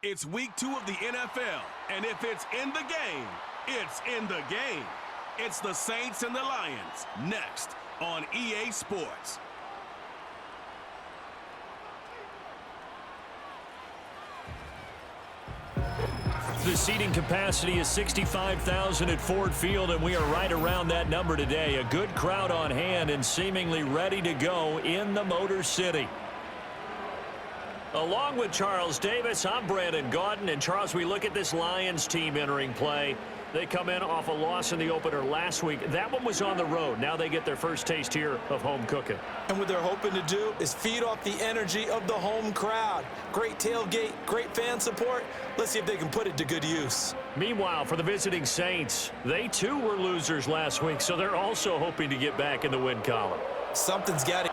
It's week 2 of the NFL, and if it's in the game, it's in the game. It's the Saints and the Lions, next on EA Sports. The seating capacity is 65,000 at Ford Field, and we are right around that number today. A good crowd on hand and seemingly ready to go in the Motor City. Along with Charles Davis, I'm Brandon Gaudin. And Charles, we look at this Lions team entering play. They come in off a loss in the opener last week. That one was on the road. Now they get their first taste here of home cooking. And what they're hoping to do is feed off the energy of the home crowd. Great tailgate, great fan support. Let's see if they can put it to good use. Meanwhile, for the visiting Saints, they too were losers last week, so they're also hoping to get back in the win column. Something's got to...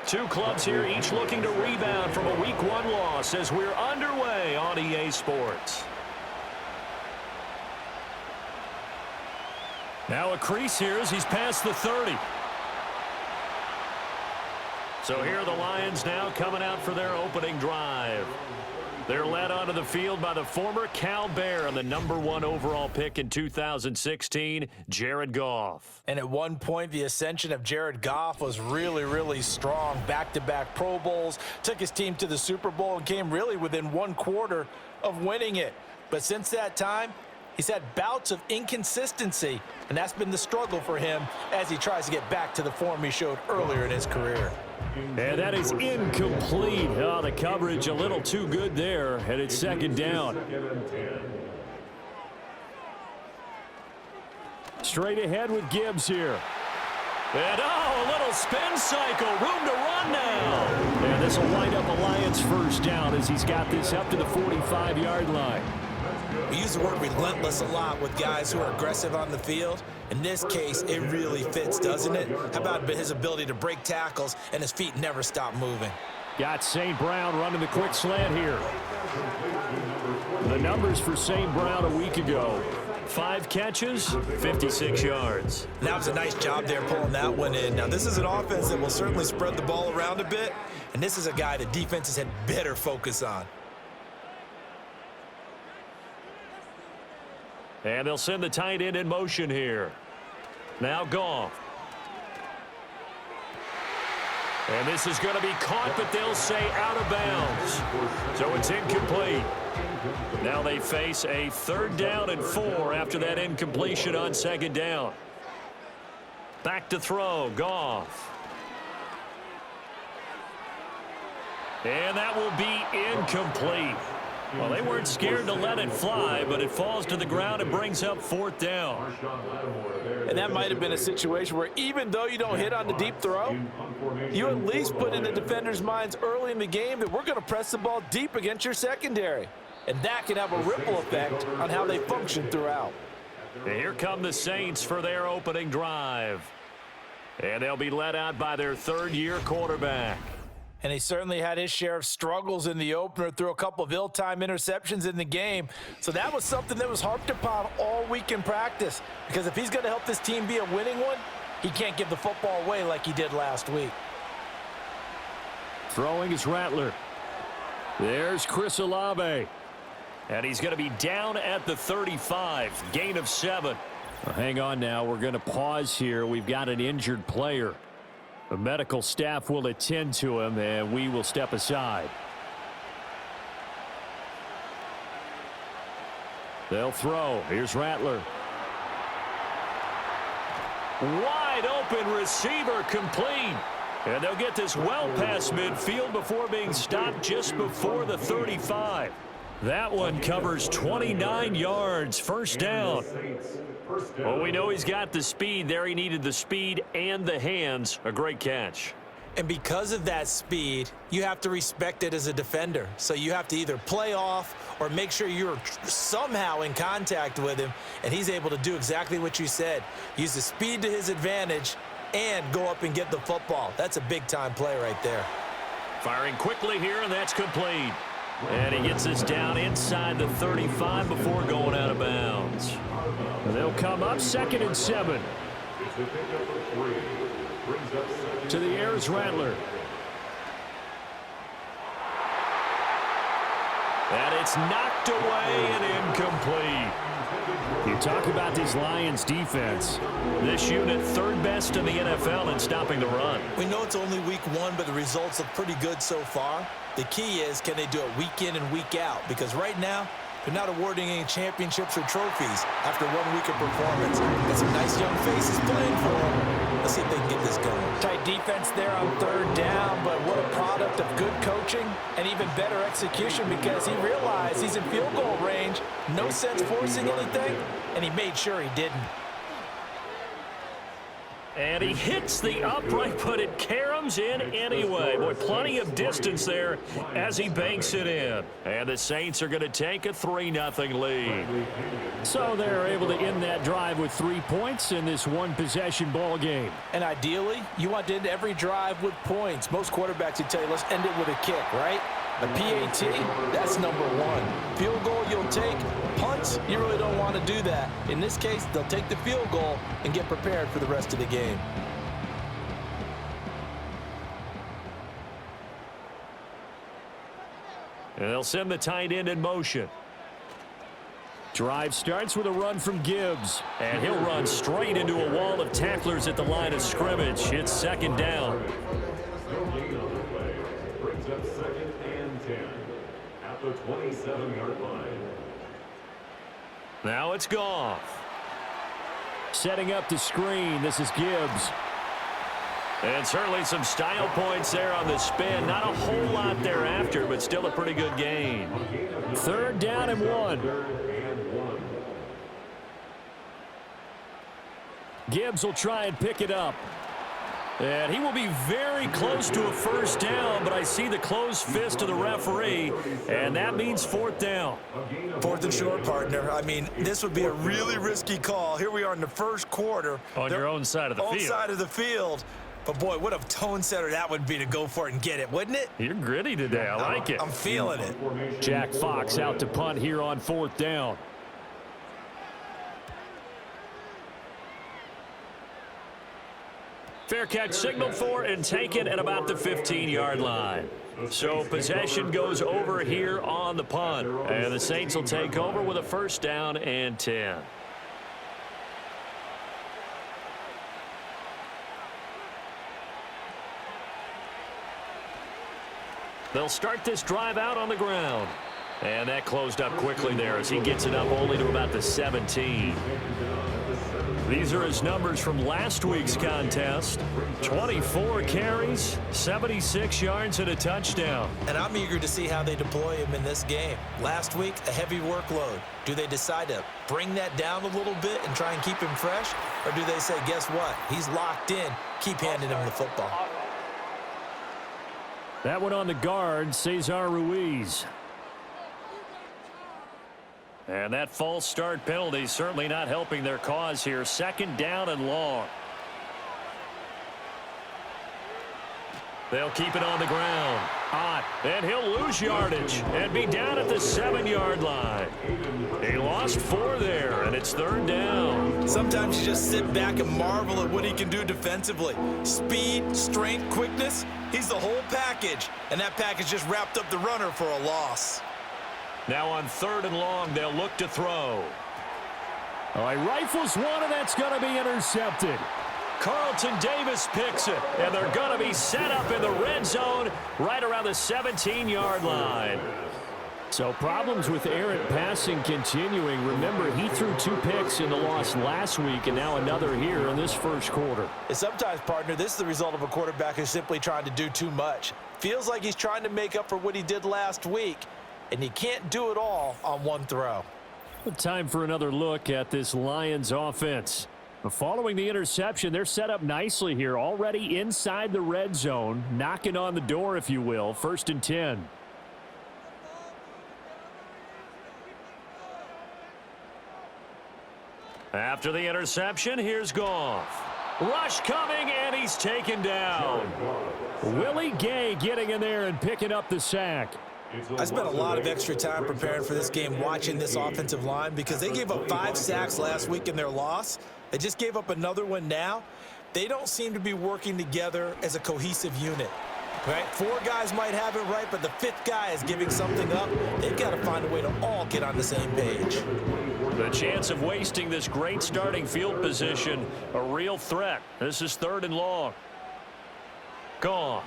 Two clubs here, each looking to rebound from a Week 1 loss as we're underway on EA Sports. Now a crease here as he's past the 30. So here are the Lions now coming out for their opening drive. They're led onto the field by the former Cal Bear and the #1 overall pick in 2016, Jared Goff. And at one point, the ascension of Jared Goff was really, really strong. Back-to-back Pro Bowls, took his team to the Super Bowl and came really within 1 quarter of winning it. But since that time, he's had bouts of inconsistency, and that's been the struggle for him as he tries to get back to the form he showed earlier in his career. And that is incomplete. Oh, the coverage a little too good there, and it's second down. Straight ahead with Gibbs here. And a little spin cycle, room to run now. And this will wind up a Lions first down as he's got this up to the 45-yard line. We use the word relentless a lot with guys who are aggressive on the field. In this case, it really fits, doesn't it? How about his ability to break tackles and his feet never stop moving? Got St. Brown running the quick slant here. The numbers for St. Brown a week ago. 5 catches, 56 yards. That was a nice job there pulling that one in. Now, this is an offense that will certainly spread the ball around a bit, and this is a guy that defenses had better focus on. And they'll send the tight end in motion here. Now Goff. And this is going to be caught, but they'll say out of bounds. So it's incomplete. Now they face a 3rd down and 4 after that incompletion on 2nd down. Back to throw, Goff. And that will be incomplete. Well, they weren't scared to let it fly, but it falls to the ground and brings up 4th down. And that might have been a situation where even though you don't hit on the deep throw, you at least put in the defenders' minds early in the game that we're going to press the ball deep against your secondary. And that can have a ripple effect on how they function throughout. And here come the Saints for their opening drive. And they'll be led out by their 3rd-year quarterback. And he certainly had his share of struggles in the opener, threw a couple of ill-timed interceptions in the game. So that was something that was harped upon all week in practice. Because if he's going to help this team be a winning one, he can't give the football away like he did last week. Throwing is Rattler. There's Chris Olave. And he's going to be down at the 35. Gain of 7. Well, hang on now. We're going to pause here. We've got an injured player. The medical staff will attend to him, and we will step aside. They'll throw. Here's Rattler. Wide open receiver complete. And they'll get this well past midfield before being stopped just before the 35. That one covers 29 yards. First down. Well, we know he's got the speed there. He needed the speed and the hands. A great catch. And because of that speed, you have to respect it as a defender. So you have to either play off or make sure you're somehow in contact with him, and he's able to do exactly what you said. Use the speed to his advantage and go up and get the football. That's a big-time play right there. Firing quickly here, and that's complete. And he gets this down inside the 35 before going out of bounds. And they'll come up 2nd and 7. To the air is Rattler. And it's knocked away and incomplete. You talk about this Lions defense. This unit 3rd best in the NFL in stopping the run. We know it's only week 1, but the results look pretty good so far. The key is, can they do it week in and week out? Because right now, they're not awarding any championships or trophies after 1 week of performance. Got some nice young faces playing for them. Let's see if they can get this going. Tight defense there on 3rd down, but what a product of good coaching and even better execution, because he realized he's in field goal range. No sense forcing anything, and he made sure he didn't. And he hits the upright, but it caroms in anyway. Boy, plenty of distance there as he banks it in. And the Saints are going to take a 3-0 lead. So they're able to end that drive with 3 points in this one-possession ball game. And ideally, you want to end every drive with points. Most quarterbacks would tell you, let's end it with a kick, right? A PAT, that's number 1. Field goal you'll take. Punts, you really don't want to do that. In this case, they'll take the field goal and get prepared for the rest of the game. And they'll send the tight end in motion. Drive starts with a run from Gibbs. And he'll run straight into a wall of tacklers at the line of scrimmage. It's 2nd down. Brings up 2nd and 10 at the 27-yard line. Now it's Goff. Setting up the screen. This is Gibbs. And certainly some style points there on the spin. Not a whole lot thereafter, but still a pretty good gain. 3rd down and 1. Gibbs will try and pick it up. And he will be very close to a 1st down, but I see the closed fist of the referee, and that means 4th down. 4th and short, partner. I mean, this would be a really risky call. Here we are in the 1st quarter. On your own side of the field. Own side of the field. But, boy, what a tone setter that would be to go for it and get it, wouldn't it? You're gritty today. I like it. I'm feeling it. Jack Fox out to punt here on 4th down. Fair catch signaled for and taken at about the 15-yard line. So possession goes over here on the punt. And the Saints will take over with a 1st down and 10. They'll start this drive out on the ground. And that closed up quickly there as he gets it up only to about the 17. These are his numbers from last week's contest. 24 carries, 76 yards, and a touchdown. And I'm eager to see how they deploy him in this game. Last week, a heavy workload. Do they decide to bring that down a little bit and try and keep him fresh? Or do they say, guess what? He's locked in. Keep handing him the football. That one on the guard, Cesar Ruiz. And that false start penalty certainly not helping their cause here. 2nd down and long. They'll keep it on the ground. And he'll lose yardage and be down at the 7-yard line. He lost 4 there, and it's 3rd down. Sometimes you just sit back and marvel at what he can do defensively. Speed, strength, quickness, he's the whole package. And that package just wrapped up the runner for a loss. Now on 3rd and long, they'll look to throw. All right, rifles one, and that's going to be intercepted. Carlton Davis picks it, and they're going to be set up in the red zone right around the 17-yard line. So problems with errant passing continuing. Remember, he threw 2 picks in the loss last week, and now another here in this 1st quarter. And sometimes, partner, this is the result of a quarterback who's simply trying to do too much. Feels like he's trying to make up for what he did last week, and he can't do it all on one throw. Time for another look at this Lions offense. Following the interception, they're set up nicely here, already inside the red zone, knocking on the door, if you will. 1st and 10. After the interception, here's Goff. Rush coming, and he's taken down. Willie Gay getting in there and picking up the sack. I spent a lot of extra time preparing for this game watching this offensive line because they gave up 5 sacks last week in their loss. They just gave up another one now. They don't seem to be working together as a cohesive unit. Right? 4 guys might have it right, but the 5th guy is giving something up. They've got to find a way to all get on the same page. The chance of wasting this great starting field position, a real threat. This is 3rd and long. Goff.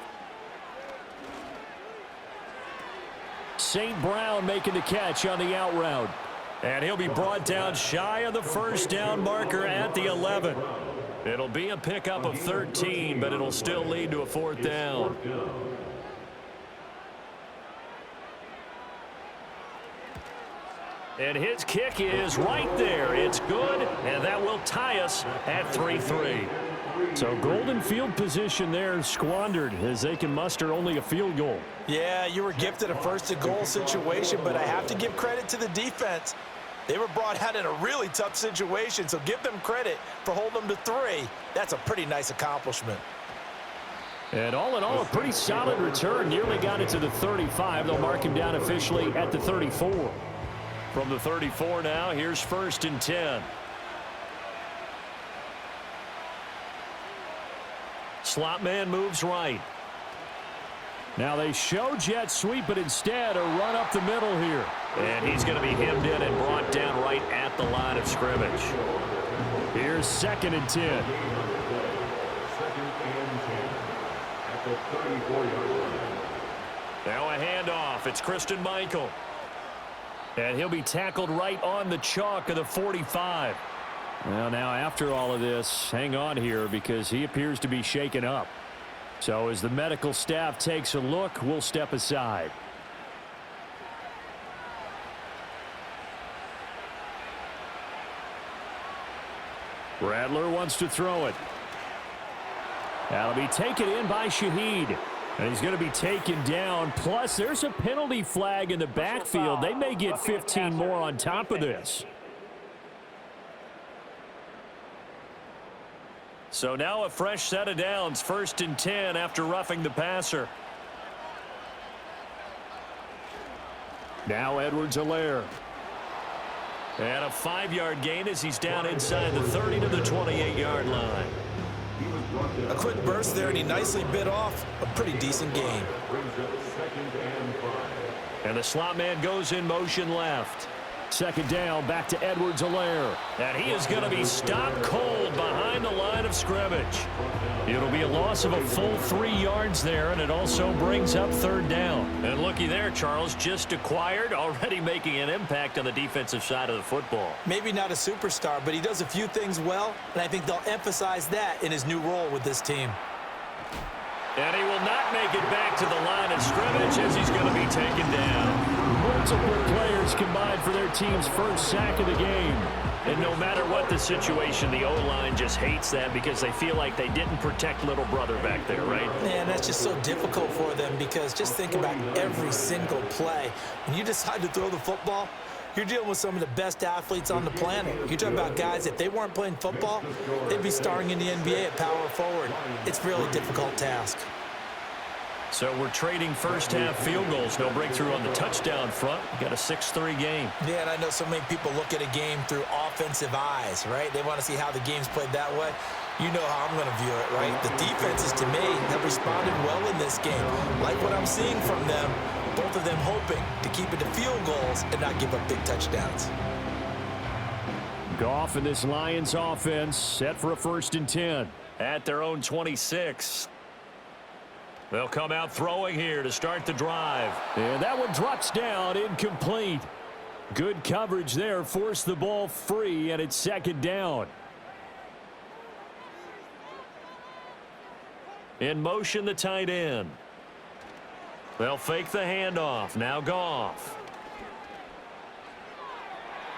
St. Brown making the catch on the out route. And he'll be brought down shy of the first down marker at the 11. It'll be a pickup of 13, but it'll still lead to a 4th down. And his kick is right there. It's good, and that will tie us at 3-3. So golden field position there squandered as they can muster only a field goal. Yeah, you were gifted a 1st-and-goal situation, but I have to give credit to the defense. They were brought out in a really tough situation, so give them credit for holding them to 3. That's a pretty nice accomplishment. And all in all, a pretty solid return. Nearly got it to the 35. They'll mark him down officially at the 34. From the 34 now, here's 1st and 10. Slot man moves right. Now they show jet sweep, but instead a run up the middle here. And he's going to be hemmed in and brought down right at the line of scrimmage. Here's 2nd and 10. 2nd and 10 at the 34-yard line. Now a handoff. It's Christian Michael. And he'll be tackled right on the chalk of the 45. Well, now after all of this, hang on here because he appears to be shaken up. So as the medical staff takes a look, we'll step aside. Rattler wants to throw it. That'll be taken in by Shaheed. And he's going to be taken down. Plus, there's a penalty flag in the backfield. They may get 15 more on top of this. So now a fresh set of downs. 1st and 10 after roughing the passer. Now Edwards-Helaire. And a 5-yard gain as he's down inside the 30 to the 28-yard line. A quick burst there, and he nicely bit off a pretty decent gain. And the slot man goes in motion left. 2nd down, back to Edwards-Helaire. And he is going to be stopped cold behind the line of scrimmage. It'll be a loss of a full 3 yards there, and it also brings up 3rd down. And looky there, Charles, just acquired, already making an impact on the defensive side of the football. Maybe not a superstar, but he does a few things well, and I think they'll emphasize that in his new role with this team. And he will not make it back to the line of scrimmage as he's going to be taken down. Multiple players combined for their team's 1st sack of the game. And no matter what the situation, the O-line just hates that because they feel like they didn't protect little brother back there, right? Man, that's just so difficult for them because just think about every single play. When you decide to throw the football, you're dealing with some of the best athletes on the planet. You're talking about guys, if they weren't playing football, they'd be starring in the NBA at power forward. It's a really difficult task. So we're trading first-half field goals. No breakthrough on the touchdown front. We got a 6-3 game. Yeah, and I know so many people look at a game through offensive eyes, right? They want to see how the game's played that way. You know how I'm going to view it, right? The defenses, to me, have responded well in this game. Like what I'm seeing from them, both of them hoping to keep it to field goals and not give up big touchdowns. Goff and this Lions offense set for a 1st and 10 at their own 26. They'll come out throwing here to start the drive. And that one drops down, incomplete. Good coverage there, forced the ball free, and it's 2nd down. In motion, the tight end. They'll fake the handoff. Now Goff.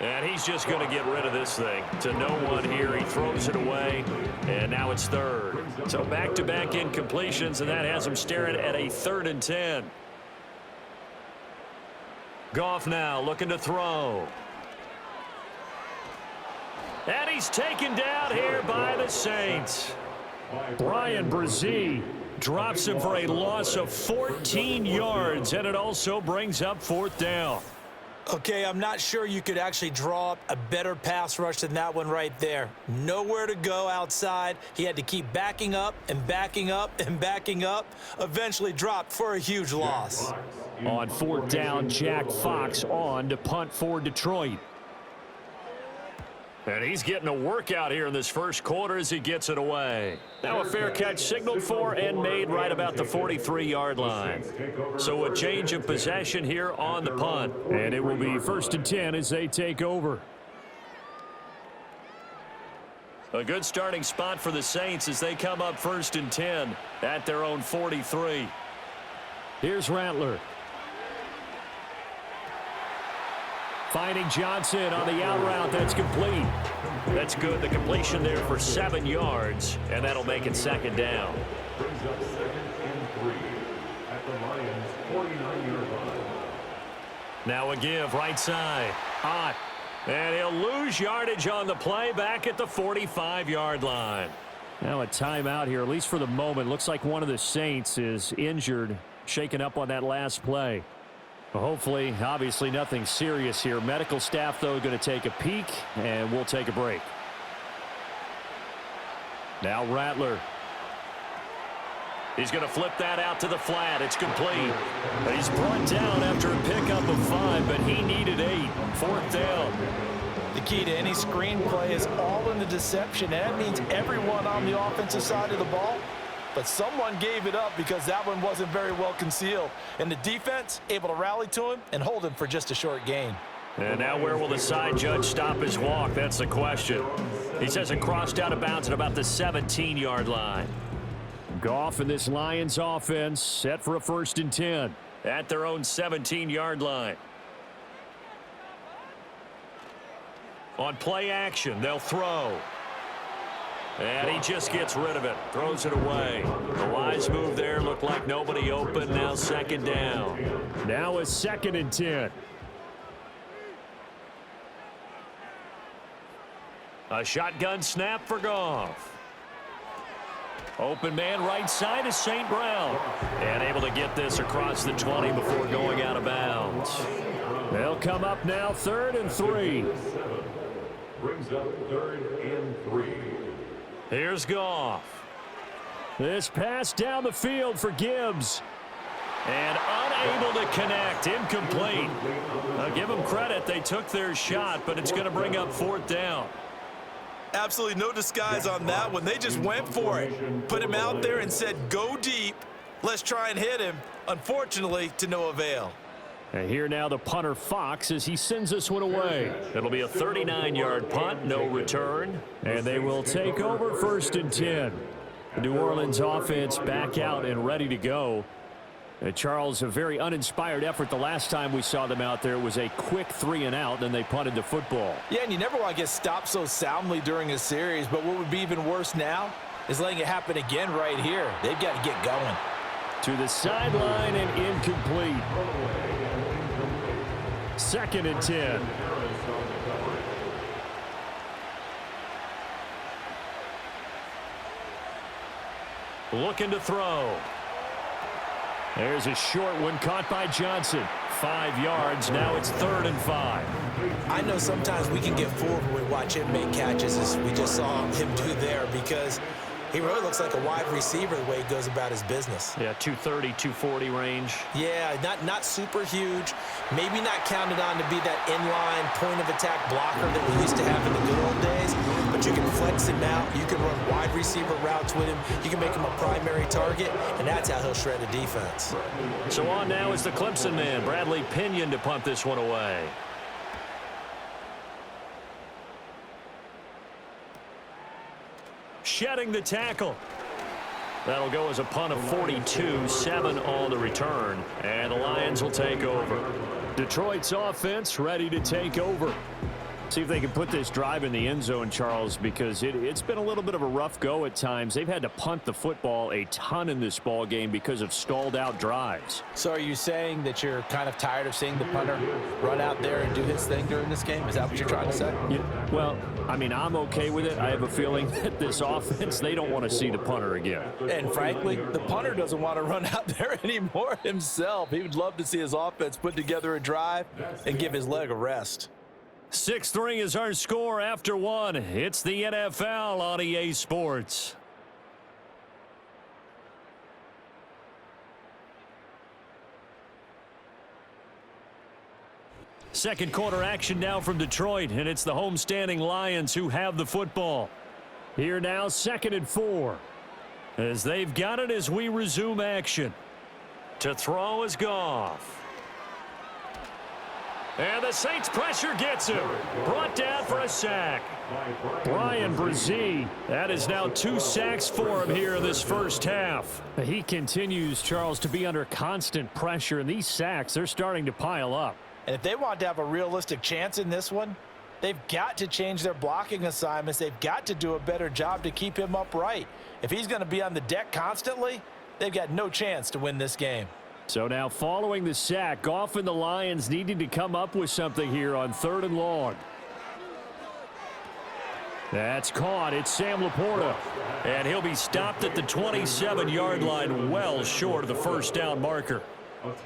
And he's just going to get rid of this thing. To no one here. He throws it away. And now it's 3rd. So back-to-back incompletions, and that has him staring at a 3rd and 10. Goff now looking to throw. And he's taken down here by the Saints. Brian Brzee drops him for a loss of 14 yards, and it also brings up 4th down. Okay, I'm not sure you could actually draw up a better pass rush than that one right there. Nowhere to go outside. He had to keep backing up and backing up and backing up. Eventually dropped for a huge loss. On 4th down, Jack Fox on to punt for Detroit. And he's getting a workout here in this first quarter as he gets it away. Now a fair catch signaled for and made right about the 43-yard line. So a change of possession here on the punt. And it will be 1st and 10 as they take over. A good starting spot for the Saints as they come up 1st and 10 at their own 43. Here's Rattler. Finding Johnson on the out route. That's complete. That's good. The completion there for 7 yards, and that'll make it 2nd down. Brings up 2nd and 3 at the Lions' 49-yard line. Now a give right side. Hot. And he'll lose yardage on the play back at the 45-yard line. Now a timeout here, at least for the moment. Looks like one of the Saints is injured, shaken up on that last play. Hopefully, obviously nothing serious here. Medical staff, though, going to take a peek, and we'll take a break. Now Rattler. He's going to flip that out to the flat. It's complete. He's brought down after a pickup of 5, but he needed 8. 4th down. The key to any screenplay is all in the deception, and that means everyone on the offensive side of the ball. But someone gave it up because that one wasn't very well concealed. And the defense able to rally to him and hold him for just a short gain. And now where will the side judge stop his walk? That's the question. He says it crossed out of bounds at about the 17-yard line. Goff and this Lions offense set for a 1st and 10 at their own 17-yard line. On play action, they'll throw. And he just gets rid of it, throws it away. The wise move there, looked like nobody open. Now 2nd down. Now a 2nd and 10. A shotgun snap for Goff. Open man right side is St. Brown. And able to get this across the 20 before going out of bounds. They'll come up now 3rd and 3. Brings up 3rd and 3. Here's Goff. This pass down the field for Gibbs. And unable to connect. Incomplete. I'll give them credit. They took their shot, but it's going to bring up 4th down. Absolutely no disguise on that one. They just went for it. Put him out there and said, go deep. Let's try and hit him. Unfortunately, to no avail. And here now the punter Fox as he sends this one away. It'll be a 39-yard punt, no return. And they will take over 1st and 10. The New Orleans offense back out and ready to go. Charles, a very uninspired effort the last time we saw them out there. It was a quick 3 and out, then they punted the football. Yeah, and you never want to get stopped so soundly during a series, but what would be even worse now is letting it happen again right here. They've got to get going. To the sideline and incomplete. 2nd and 10. Looking to throw. There's a short one caught by Johnson. 5 yards. Now it's 3rd and 5. I know sometimes we can get fooled when we watch him make catches, as we just saw him do there, because he really looks like a wide receiver the way he goes about his business. Yeah, 230, 240 range. Yeah, not super huge. Maybe not counted on to be that inline point-of-attack blocker that we used to have in the good old days. But you can flex him out. You can run wide receiver routes with him. You can make him a primary target, and that's how he'll shred a defense. So on now is the Clemson man, Bradley Pinion, to punt this one away. Shedding the tackle. That'll go as a punt of 42, 7 on the return, and the Lions will take over. Detroit's offense ready to take over. See if they can put this drive in the end zone, Charles, because it's been a little bit of a rough go at times. They've had to punt the football a ton in this ball game because of stalled out drives. So are you saying that you're kind of tired of seeing the punter run out there and do his thing during this game? Is that what you're trying to say? Yeah, well, I mean, I'm okay with it. I have a feeling that this offense, they don't want to see the punter again. And frankly, the punter doesn't want to run out there anymore himself. He would love to see his offense put together a drive and give his leg a rest. 6-3 is our score after one. It's the NFL on EA Sports. Second quarter action now from Detroit, and it's the homestanding Lions who have the football. Here now, 2nd and 4. As they've got it as we resume action. To throw is Goff. And the Saints pressure gets him. Brought down for a sack. Brian Brzee. That is now 2 sacks for him here in this first half. He continues, Charles, to be under constant pressure, and these sacks, they're starting to pile up. And if they want to have a realistic chance in this one, they've got to change their blocking assignments. They've got to do a better job to keep him upright. If he's going to be on the deck constantly, they've got no chance to win this game. So now following the sack, Goff and the Lions needing to come up with something here on 3rd and long. That's caught. It's Sam Laporta. And he'll be stopped at the 27-yard line, well short of the first down marker.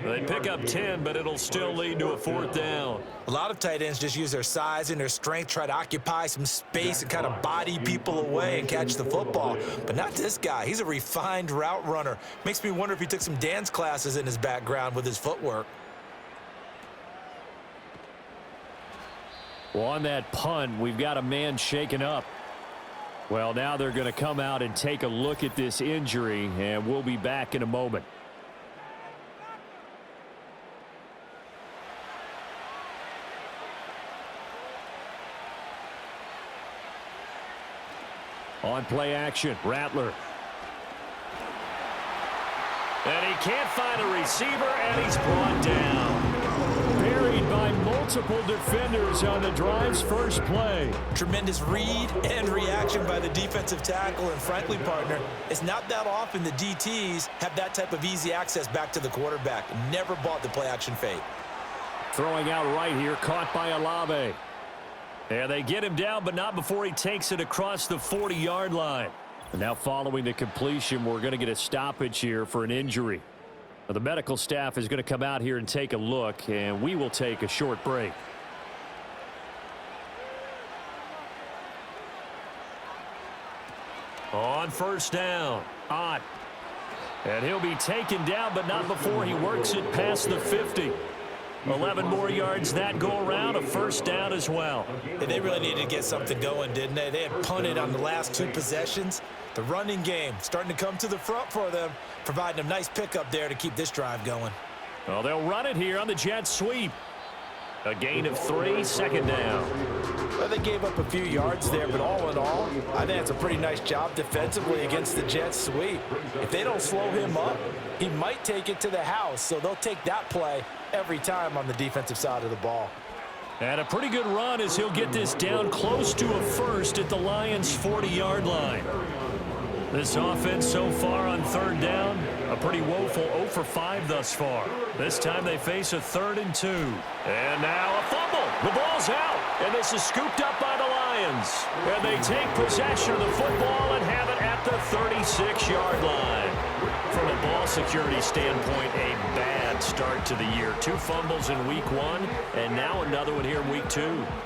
They pick up 10, but it'll still lead to a 4th down. A lot of tight ends just use their size and their strength, try to occupy some space and kind of body people away and catch the football. But not this guy. He's a refined route runner. Makes me wonder if he took some dance classes in his background with his footwork. Well, on that punt, we've got a man shaken up. Well, now they're going to come out and take a look at this injury, and we'll be back in a moment. On play action, Rattler. And he can't find a receiver, and he's brought down. Buried by multiple defenders on the drive's first play. Tremendous read and reaction by the defensive tackle, and frankly, partner, it's not that often the DTs have that type of easy access back to the quarterback. Never bought the play action fake. Throwing out right here, caught by Olave. And they get him down, but not before he takes it across the 40-yard line. And now following the completion, we're going to get a stoppage here for an injury. Now, the medical staff is going to come out here and take a look, and we will take a short break. On 1st down, Ott. And he'll be taken down, but not before he works it past the 50. 11 more yards that go around, a 1st down as well. And they really needed to get something going, didn't they? They had punted on the last 2 possessions. The running game starting to come to the front for them, providing a nice pickup there to keep this drive going. Well, they'll run it here on the jet sweep. A gain of 3, 2nd down. Well, they gave up a few yards there, but all in all, I think it's a pretty nice job defensively against the jet sweep. If they don't slow him up, he might take it to the house, so they'll take that play every time on the defensive side of the ball. And a pretty good run as he'll get this down close to a 1st at the Lions' 40-yard line. This offense so far on 3rd down, a pretty woeful 0 for 5 thus far. This time they face a 3rd and 2. And now a fumble. The ball's out, and this is scooped up by the Lions. And they take possession of the football and have it at the 36-yard line. From a ball security standpoint, a bad start to the year. 2 fumbles in week 1, and now another one here in week 2.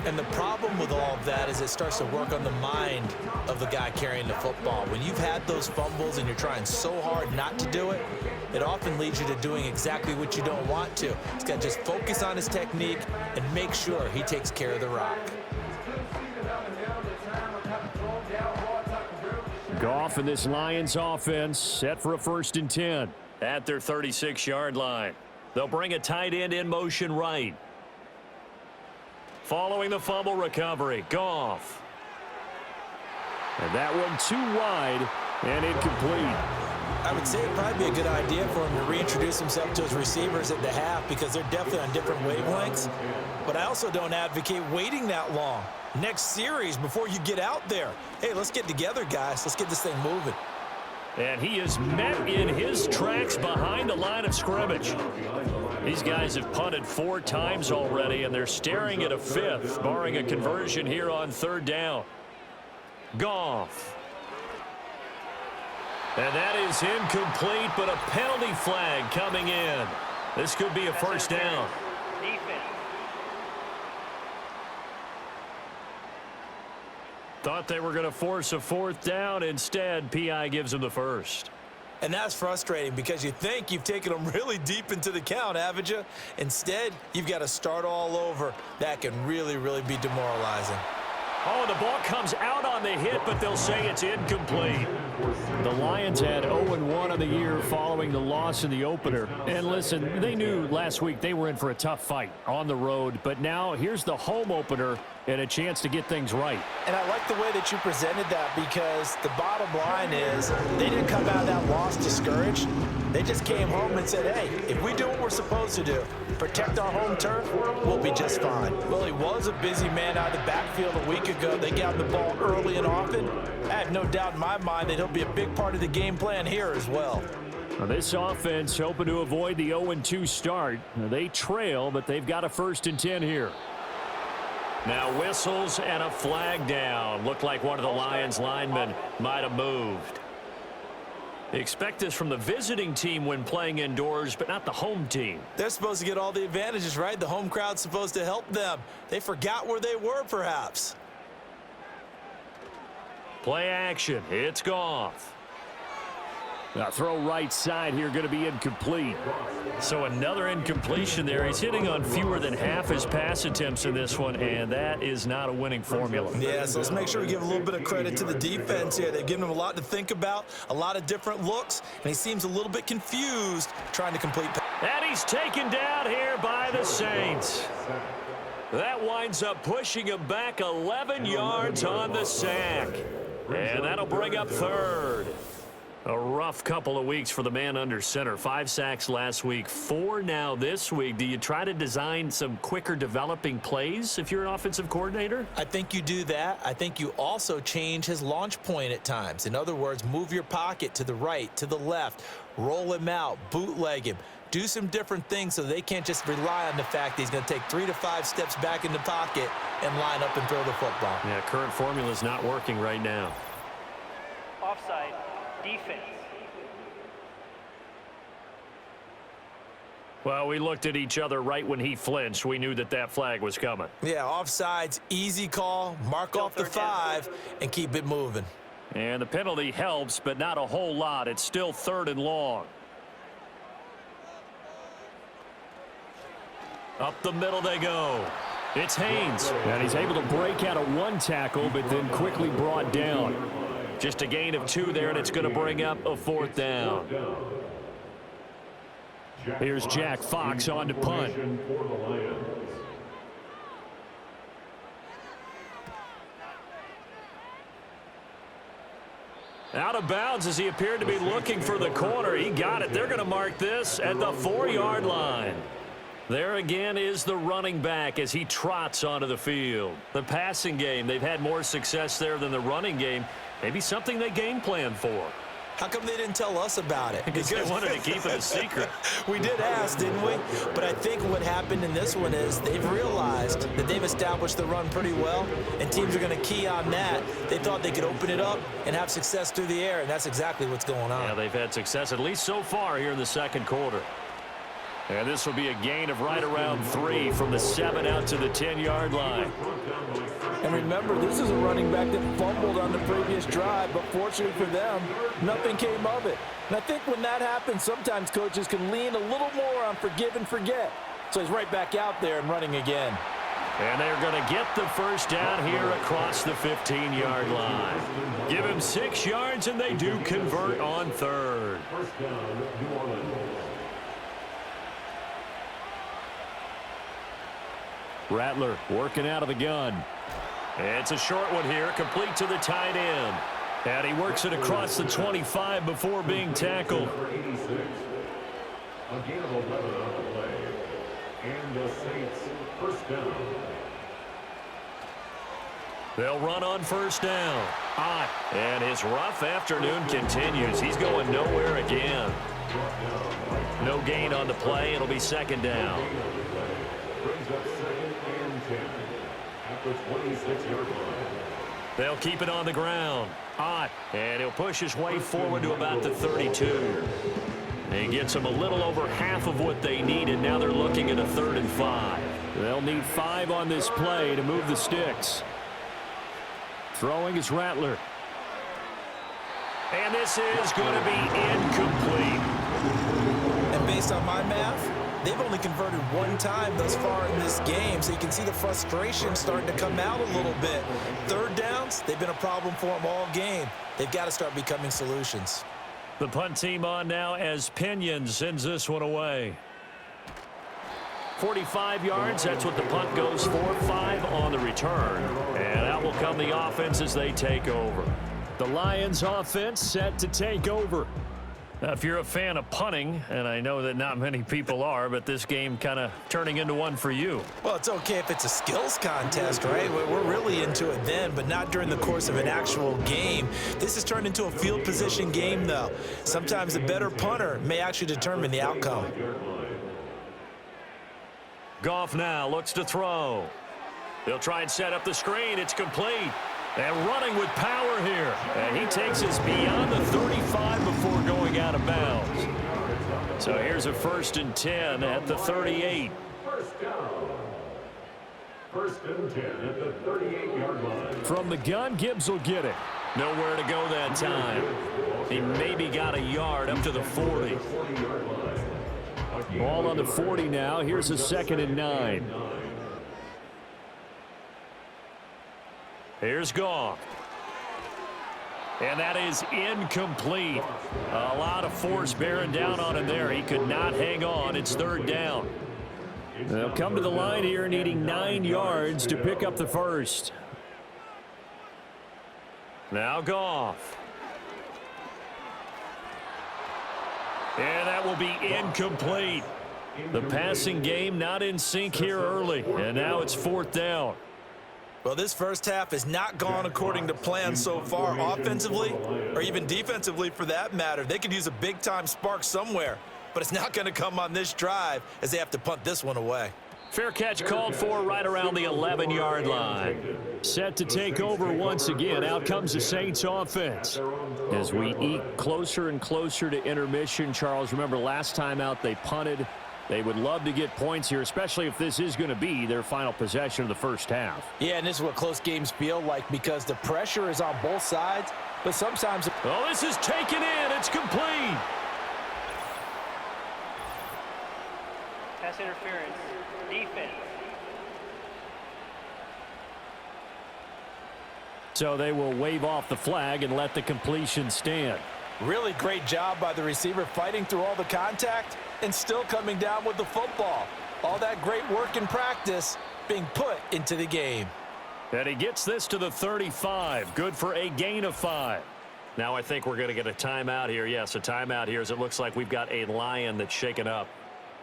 And the problem with all of that is it starts to work on the mind of the guy carrying the football. When you've had those fumbles and you're trying so hard not to do it, it often leads you to doing exactly what you don't want to. He's got to just focus on his technique and make sure he takes care of the rock. Goff and this Lions offense set for a 1st and 10 at their 36-yard line. They'll bring a tight end in motion right. Following the fumble recovery, Goff. And that one too wide and incomplete. I would say it'd probably be a good idea for him to reintroduce himself to his receivers at the half because they're definitely on different wavelengths. But I also don't advocate waiting that long. Next series before you get out there. Hey, let's get together, guys. Let's get this thing moving. And he is met in his tracks behind the line of scrimmage. These guys have punted 4 times already, and they're staring at a 5th, barring a conversion here on 3rd down. Goff. And that is incomplete, but a penalty flag coming in. This could be a first down. Thought they were going to force a 4th down. Instead, P.I. gives them the first. And that's frustrating because you think you've taken them really deep into the count, haven't you? Instead, you've got to start all over. That can really, really be demoralizing. Oh, the ball comes out on the hit, but they'll say it's incomplete. The Lions had 0-1 on the year following the loss in the opener. And listen, they knew last week they were in for a tough fight on the road. But now here's the home opener and a chance to get things right. And I like the way that you presented that because the bottom line is they didn't come out of that loss discouraged. They just came home and said, hey, if we do what we're supposed to do, protect our home turf, we'll be just fine. Well, he was a busy man out of the backfield a week ago. They got the ball early and often. I have no doubt in my mind that he'll be a big part of the game plan here as well. Now, this offense hoping to avoid the 0-2 start. Now, they trail, but they've got a 1st and 10 here. Now whistles and a flag down. Looked like one of the Lions linemen might have moved. Expect this from the visiting team when playing indoors, but not the home team. They're supposed to get all the advantages, right? The home crowd's supposed to help them. They forgot where they were, perhaps. Play action. It's Goff. Now throw right side here, going to be incomplete. So another incompletion there. He's hitting on fewer than half his pass attempts in this one, and that is not a winning formula. Yeah, so let's make sure we give a little bit of credit to the defense here. They've given him a lot to think about, a lot of different looks, and he seems a little bit confused trying to complete. And he's taken down here by the Saints. That winds up pushing him back 11 yards on the sack. And that'll bring up 3rd. A rough couple of weeks for the man under center. 5 sacks last week, 4 now this week. Do you try to design some quicker developing plays if you're an offensive coordinator? I think you do that. I think you also change his launch point at times. In other words, move your pocket to the right, to the left, roll him out, bootleg him. Do some different things so they can't just rely on the fact that he's going to take 3 to 5 steps back in the pocket and line up and throw the football. Yeah, current formula is not working right now. Offside. Defense. Well, we looked at each other right when he flinched. We knew that that flag was coming. Yeah, offsides, easy call, mark off the 5, and keep it moving. And the penalty helps, but not a whole lot. It's still 3rd and long. Up the middle they go. It's Haynes. And he's able to break out of 1 tackle, but then quickly brought down. Just a gain of 2 there, and it's going to bring up a 4th down. Here's Jack Fox on to punt. Out of bounds as he appeared to be looking for the corner. He got it. They're going to mark this at the 4-yard line. There again is the running back as he trots onto the field. The passing game, they've had more success there than the running game. Maybe something they game plan for. How come they didn't tell us about it? Because they wanted to keep it a secret. We did ask, didn't we? But I think what happened in this one is they've realized that they've established the run pretty well, and teams are going to key on that. They thought they could open it up and have success through the air, and that's exactly what's going on. Yeah, they've had success, at least so far here in the 2nd quarter. And this will be a gain of right around 3 from the 7 out to the 10-yard line. And remember, this is a running back that fumbled on the previous drive, but fortunately for them, nothing came of it. And I think when that happens, sometimes coaches can lean a little more on forgive and forget. So he's right back out there and running again. And they're going to get the first down here across the 15-yard line. Give him 6 yards, and they do convert on 3rd. Rattler working out of the gun. It's a short one here, complete to the tight end. And he works it across the 25 before being tackled. Number 86. A gain of 11 on the play. And the Saints first down. They'll run on first down. And his rough afternoon continues. He's going nowhere again. No gain on the play. It'll be second down. Brings up 2nd and 10 at the 26-yard line. They'll keep it on the ground. And he'll push his way forward to about the 32. He gets them a little over half of what they needed. Now they're looking at a 3rd and 5. They'll need 5 on this play to move the sticks. Throwing is Rattler. And this is going to be incomplete. And based on my math, they've only converted one time thus far in this game, so you can see the frustration starting to come out a little bit. 3rd downs, they've been a problem for them all game. They've got to start becoming solutions. The punt team on now as Pinion sends this one away. 45 yards, that's what the punt goes for. 5 on the return. And out will come the offense as they take over. The Lions offense set to take over. Now, if you're a fan of punting, and I know that not many people are, but this game kind of turning into one for you. Well, it's okay if it's a skills contest, right? We're really into it then, but not during the course of an actual game. This has turned into a field position game, though. Sometimes the better punter may actually determine the outcome. Goff now looks to throw. They'll try and set up the screen. It's complete. And running with power here. And he takes us beyond the 35 before going out of bounds. So here's a 1st and 10 at the 38. First down. 1st and 10 at the 38-yard line. From the gun, Gibbs will get it. Nowhere to go that time. He maybe got a yard up to the 40. Ball on the 40 now. Here's a 2nd and 9. Here's Goff. And that is incomplete. A lot of force bearing down on him there. He could not hang on. It's 3rd down. They'll come to the line here needing 9 yards to pick up the 1st. Now Goff. And that will be incomplete. The passing game not in sync here early. And now it's 4th down. Well, this first half has not gone according to plan so far offensively or even defensively for that matter. They could use a big-time spark somewhere, but it's not going to come on this drive as they have to punt this one away. Fair catch called for right around the 11-yard line. Set to take over once again. Out comes the Saints offense. As we eke closer and closer to intermission, Charles, remember last time out they punted. They would love to get points here, especially if this is going to be their final possession of the first half. Yeah, and this is what close games feel like because the pressure is on both sides, but sometimes... Oh, this is taken in. It's complete. Pass interference. Defense. So they will wave off the flag and let the completion stand. Really great job by the receiver fighting through all the contact and still coming down with the football. All that great work in practice being put into the game. And he gets this to the 35. Good for a gain of 5. Now I think we're going to get a timeout here. Yes, a timeout here as it looks like we've got a Lion that's shaken up.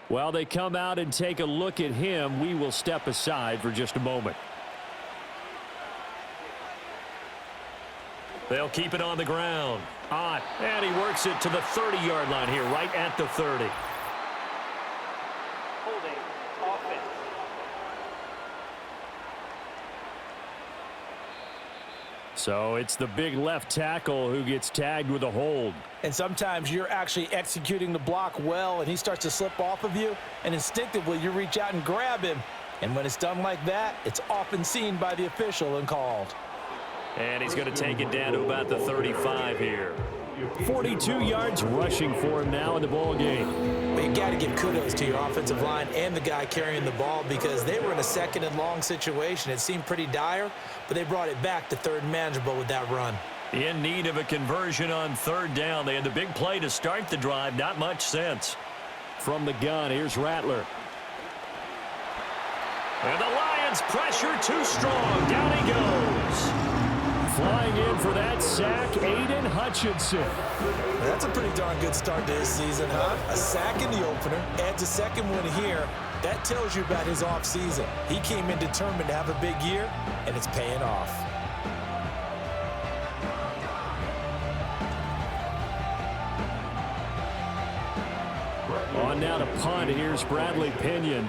While they come out and take a look at him, we will step aside for just a moment. They'll keep it on the ground. And he works it to the 30-yard line here, right at the 30. Holding. Offense. So it's the big left tackle who gets tagged with a hold. And sometimes you're actually executing the block well, and he starts to slip off of you, and instinctively you reach out and grab him. And when it's done like that, it's often seen by the official and called. And he's going to take it down to about the 35 here. 42 yards rushing for him now in the ball game. But you got to give kudos to your offensive line and the guy carrying the ball because they were in a 2nd and long situation. It seemed pretty dire, but they brought it back to 3rd and manageable with that run. In need of a conversion on 3rd down. They had the big play to start the drive. Not much sense. From the gun, here's Rattler. And the Lions pressure too strong. Down he goes. flying in for that sack, Aiden Hutchinson. That's a pretty darn good start to his season, huh? A sack in the opener, adds a second one here. That tells you about his offseason. He came in determined to have a big year, and it's paying off. On now to punt. Here's Bradley Pinion.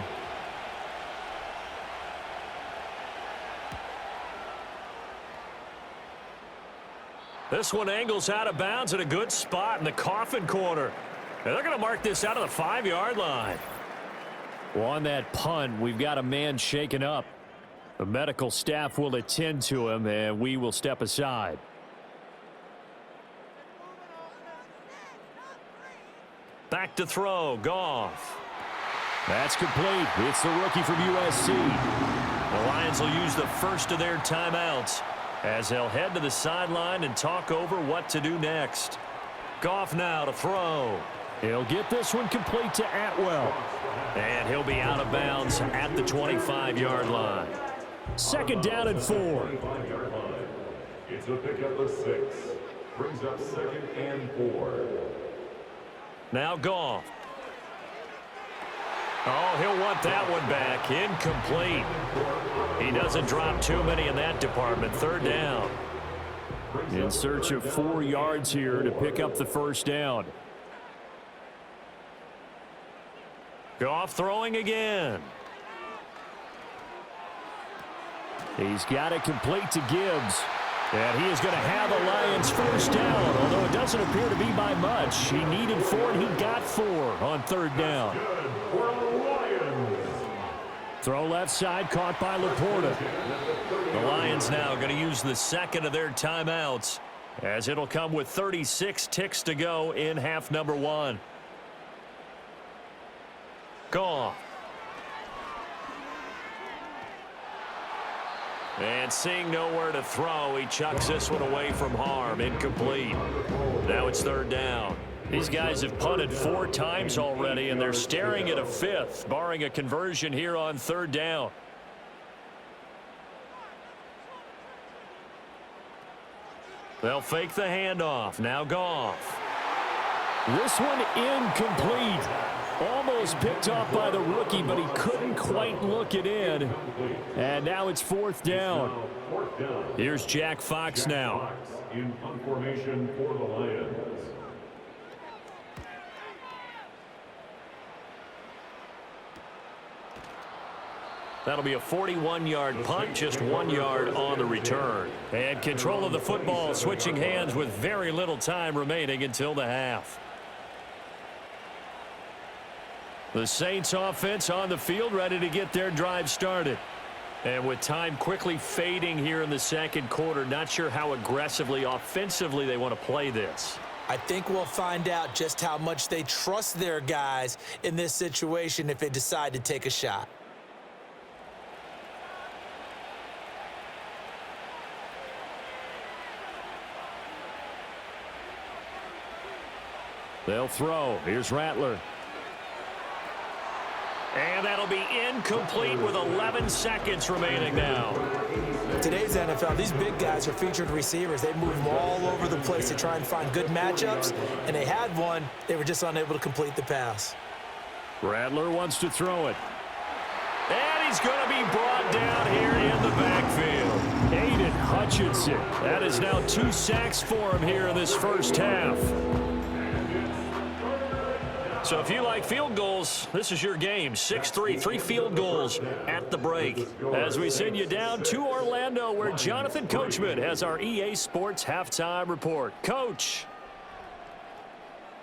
This one angles out of bounds at a good spot in the coffin corner. And they're going to mark this out of the 5-yard line. Well, on that punt, we've got a man shaken up. The medical staff will attend to him, and we will step aside. Back to throw, Goff. That's complete. It's the rookie from USC. The Lions will use the first of their timeouts as they'll head to the sideline and talk over what to do next. Goff now to throw. He'll get this one complete to Atwell. And he'll be out of bounds at the 25-yard line. Second down and 4. It's a pickup of 6. Brings up 2nd and 4. Now Goff. Oh, he'll want that one back. Incomplete. He doesn't drop too many in that department. Third down. In search of 4 yards here to pick up the first down. Goff throwing again. He's got it complete to Gibbs. And he is going to have a Lions first down, although it doesn't appear to be by much. He needed 4, and he got 4 on third down. Throw left side, caught by Laporta. The Lions now going to use the second of their timeouts, as it'll come with 36 ticks to go in half number 1. Goff. And seeing nowhere to throw, he chucks this one away from harm. Incomplete. Now it's third down. These guys have punted 4 times already, and they're staring at a 5th, barring a conversion here on third down. They'll fake the handoff. Now Goff. This one incomplete. Almost picked off by the rookie, but he couldn't quite look it in. And now it's fourth down. Here's Jack Fox now. In punt formation for the Lions. That'll be a 41-yard punt, just 1 yard on the return. And control of the football, switching hands with very little time remaining until the half. The Saints offense on the field, ready to get their drive started. And with time quickly fading here in the second quarter, not sure how aggressively, offensively they want to play this. I think we'll find out just how much they trust their guys in this situation if they decide to take a shot. They'll throw. Here's Rattler. And that'll be incomplete with 11 seconds remaining now. Today's NFL, these big guys are featured receivers. They move them all over the place to try and find good matchups, and they had one. They were just unable to complete the pass. Rattler wants to throw it. And he's going to be brought down here in the backfield. Aiden Hutchinson. That is now 2 sacks for him here in this first half. So if you like field goals, this is your game. 6-3, 3 field goals at the break. As we send you down to Orlando, where Jonathan Coachman has our EA Sports halftime report. Coach.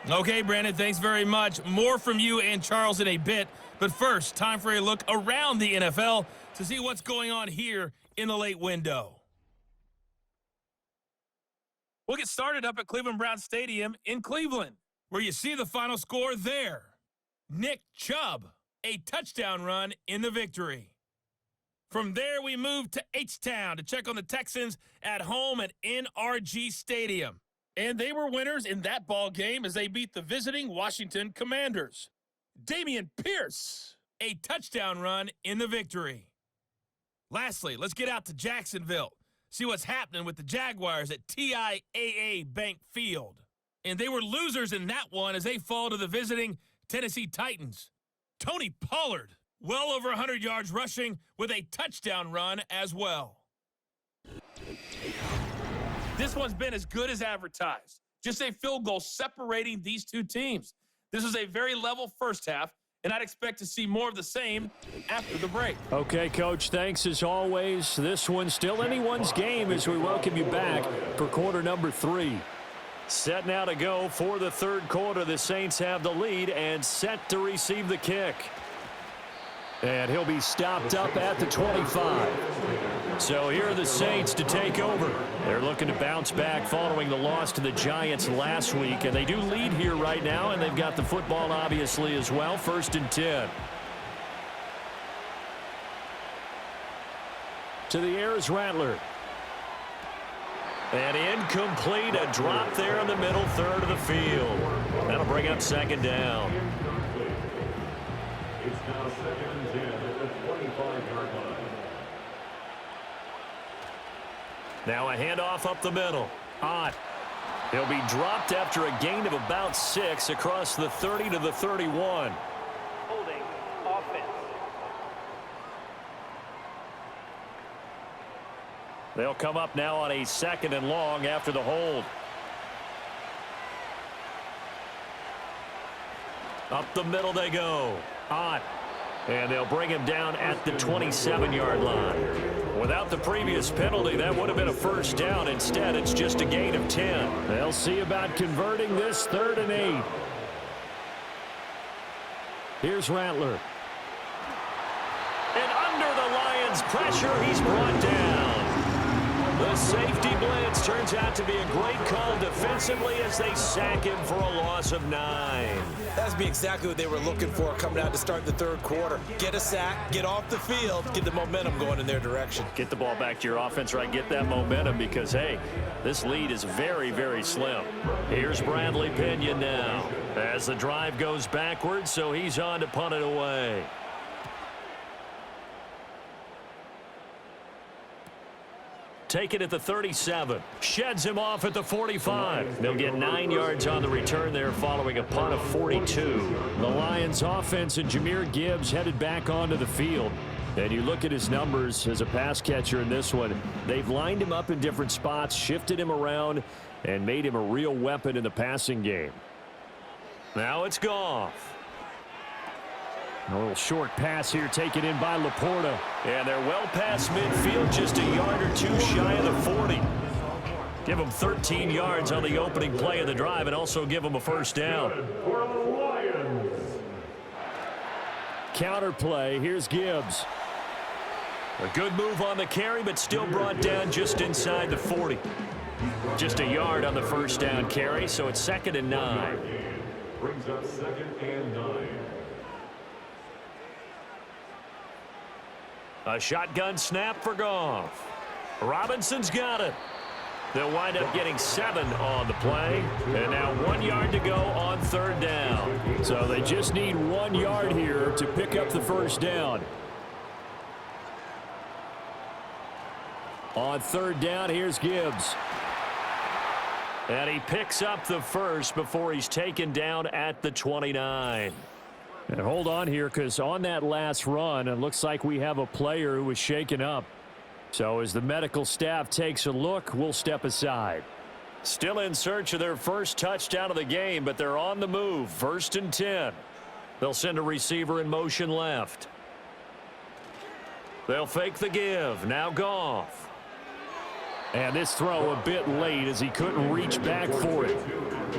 Okay, Brandon, thanks very much. More from you and Charles in a bit. But first, time for a look around the NFL to see what's going on here in the late window. We'll get started up at Cleveland Browns Stadium in Cleveland, where you see the final score there. Nick Chubb, a touchdown run in the victory. From there, we move to H-Town to check on the Texans at home at NRG Stadium. And they were winners in that ball game as they beat the visiting Washington Commanders. Dameon Pierce, a touchdown run in the victory. Lastly, let's get out to Jacksonville. see what's happening with the Jaguars at TIAA Bank Field. And they were losers in that one as they fall to the visiting Tennessee Titans. Tony Pollard, well over 100 yards rushing with a touchdown run as well. This one's been as good as advertised. Just a field goal separating these two teams. This is a very level first half, and I'd expect to see more of the same after the break. Okay, Coach, thanks as always. This one's still anyone's game as we welcome you back for quarter number 3. Set now to go for the third quarter. The Saints have the lead and set to receive the kick. And he'll be stopped up at the 25. So here are the Saints to take over. They're looking to bounce back following the loss to the Giants last week. And they do lead here right now, and they've got the football obviously as well. 1st and 10. To the air is Rattler. And incomplete, a drop there in the middle third of the field. That'll bring up 2nd down. It's now 2nd and 10 at the 25-yard line. Now a handoff up the middle. Ott. He'll be dropped after a gain of about 6 across the 30 to the 31. Holding offense. They'll come up now on a 2nd and long after the hold. Up the middle they go. Ott. And they'll bring him down at the 27-yard line. Without the previous penalty, that would have been a 1st down. Instead, it's just a gain of 10. They'll see about converting this 3rd and 8. Here's Rattler. And under the Lions' pressure, he's brought down. The safety blitz turns out to be a great call defensively as they sack him for a loss of 9. That's be exactly what they were looking for coming out to start the third quarter. Get a sack, get off the field, get the momentum going in their direction. Get the ball back to your offense, right? Get that momentum because, hey, this lead is very, very slim. Here's Bradley Pinion now as the drive goes backwards, so he's on to punt it away. Take it at the 37. Sheds him off at the 45. They'll get 9 yards on the return there following a punt of 42. The Lions offense and Jahmyr Gibbs headed back onto the field. And you look at his numbers as a pass catcher in this one. They've lined him up in different spots, shifted him around, and made him a real weapon in the passing game. Now it's Goff. A little short pass here taken in by Laporta. And they're well past midfield, just a yard or 2 shy of the 40. Give them 13 yards on the opening play of the drive and also give them a 1st down. Counter play. Here's Gibbs. A good move on the carry, but still brought down just inside the 40. Just a yard on the 1st down carry, so it's 2nd and 9. Brings up 2nd and 9. A shotgun snap for Goff. Robinson's got it. They'll wind up getting 7 on the play. And now 1 yard to go on 3rd down. So they just need 1 yard here to pick up the 1st down. On 3rd down, here's Gibbs. And he picks up the 1st before he's taken down at the 29. And hold on here, because on that last run, it looks like we have a player who was shaken up. So as the medical staff takes a look, we'll step aside. Still in search of their first touchdown of the game, but they're on the move. 1st and 10. They'll send a receiver in motion left. They'll fake the give. Now Goff. And this throw a bit late as he couldn't reach back for it.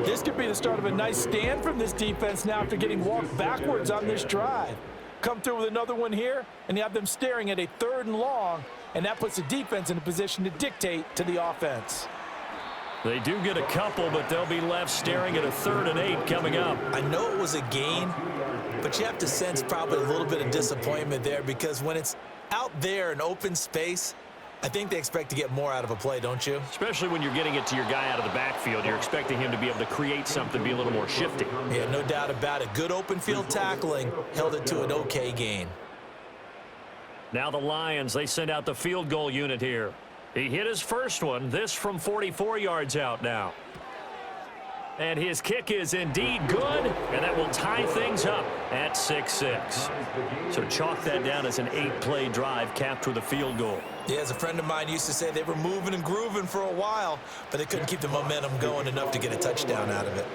This could be the start of a nice stand from this defense now after getting walked backwards on this drive. Come through with another one here, and you have them staring at a 3rd and long, and that puts the defense in a position to dictate to the offense. They do get a couple, but they'll be left staring at a 3rd and 8 coming up. I know it was a gain, but you have to sense probably a little bit of disappointment there because when it's out there in open space, I think they expect to get more out of a play, don't you? Especially when you're getting it to your guy out of the backfield. You're expecting him to be able to create something, be a little more shifty. Yeah, no doubt about it. Good open field tackling held it to an okay gain. Now the Lions, they send out the field goal unit here. He hit his first one, this from 44 yards out now. And his kick is indeed good, and that will tie things up at 6-6. So chalk that down as an 8-play drive capped with a field goal. Yeah, as a friend of mine used to say, they were moving and grooving for a while, but they couldn't keep the momentum going enough to get a touchdown out of it.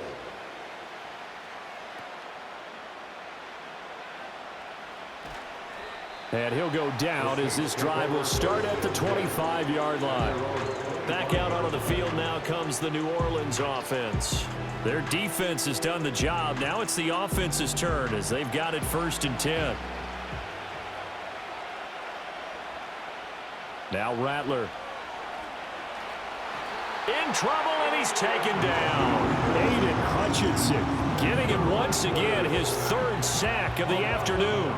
And he'll go down as this drive will start at the 25-yard line. Back out onto the field now comes the New Orleans offense. Their defense has done the job. Now it's the offense's turn as they've got it 1st and 10. Now Rattler. In trouble, and he's taken down. Aiden Hutchinson getting him once again his 3rd sack of the afternoon.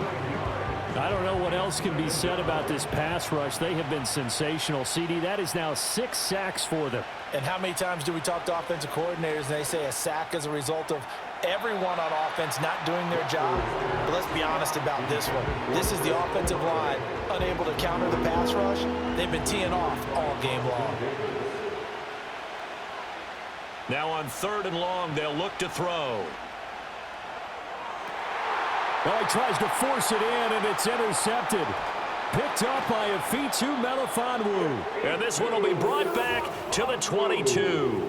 I don't know what else can be said about this pass rush. They have been sensational. CD, that is now 6 sacks for them. And how many times do we talk to offensive coordinators and they say a sack is a result of everyone on offense not doing their job? But let's be honest about this one. This is the offensive line unable to counter the pass rush. They've been teeing off all game long. Now on 3rd and long, they'll look to throw. Well, he tries to force it in, and it's intercepted. Picked up by Afitu Melifonwu. And this one will be brought back to the 22.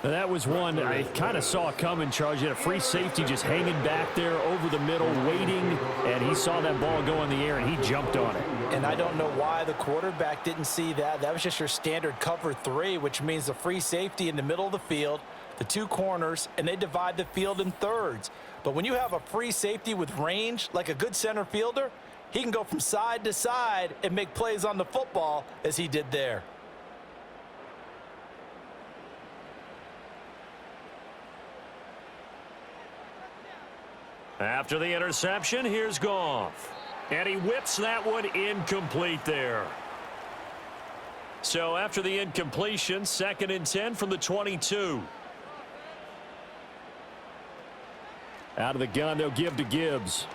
Now, that was one I kind of saw coming, Charles. You had a free safety just hanging back there over the middle, waiting, and he saw that ball go in the air, and he jumped on it. And I don't know why the quarterback didn't see that. That was just your standard cover 3, which means the free safety in the middle of the field, the 2 corners, and they divide the field in thirds. But when you have a free safety with range, like a good center fielder, he can go from side to side and make plays on the football as he did there. After the interception, here's Goff. And he whips that one incomplete there. So after the incompletion, 2nd and 10 from the 22. Out of the gun, they'll give to Gibbs.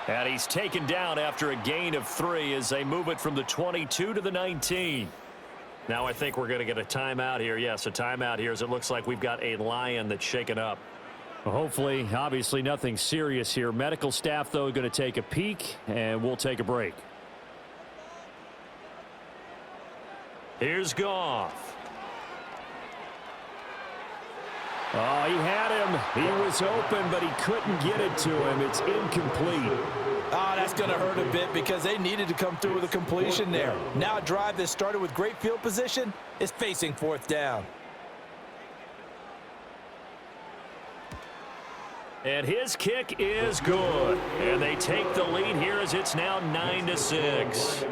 And he's taken down after a gain of 3 as they move it from the 22 to the 19. Now I think we're going to get a timeout here. Yes, a timeout here as it looks like we've got a Lion that's shaken up. Well, hopefully, obviously nothing serious here. Medical staff, though, going to take a peek, and we'll take a break. Here's Goff. Oh, he had him. He was open, but he couldn't get it to him. It's incomplete. Oh, that's going to hurt a bit because they needed to come through with a completion there. Now a drive that started with great field position is facing 4th down. And his kick is good. And they take the lead here as it's now 9-6.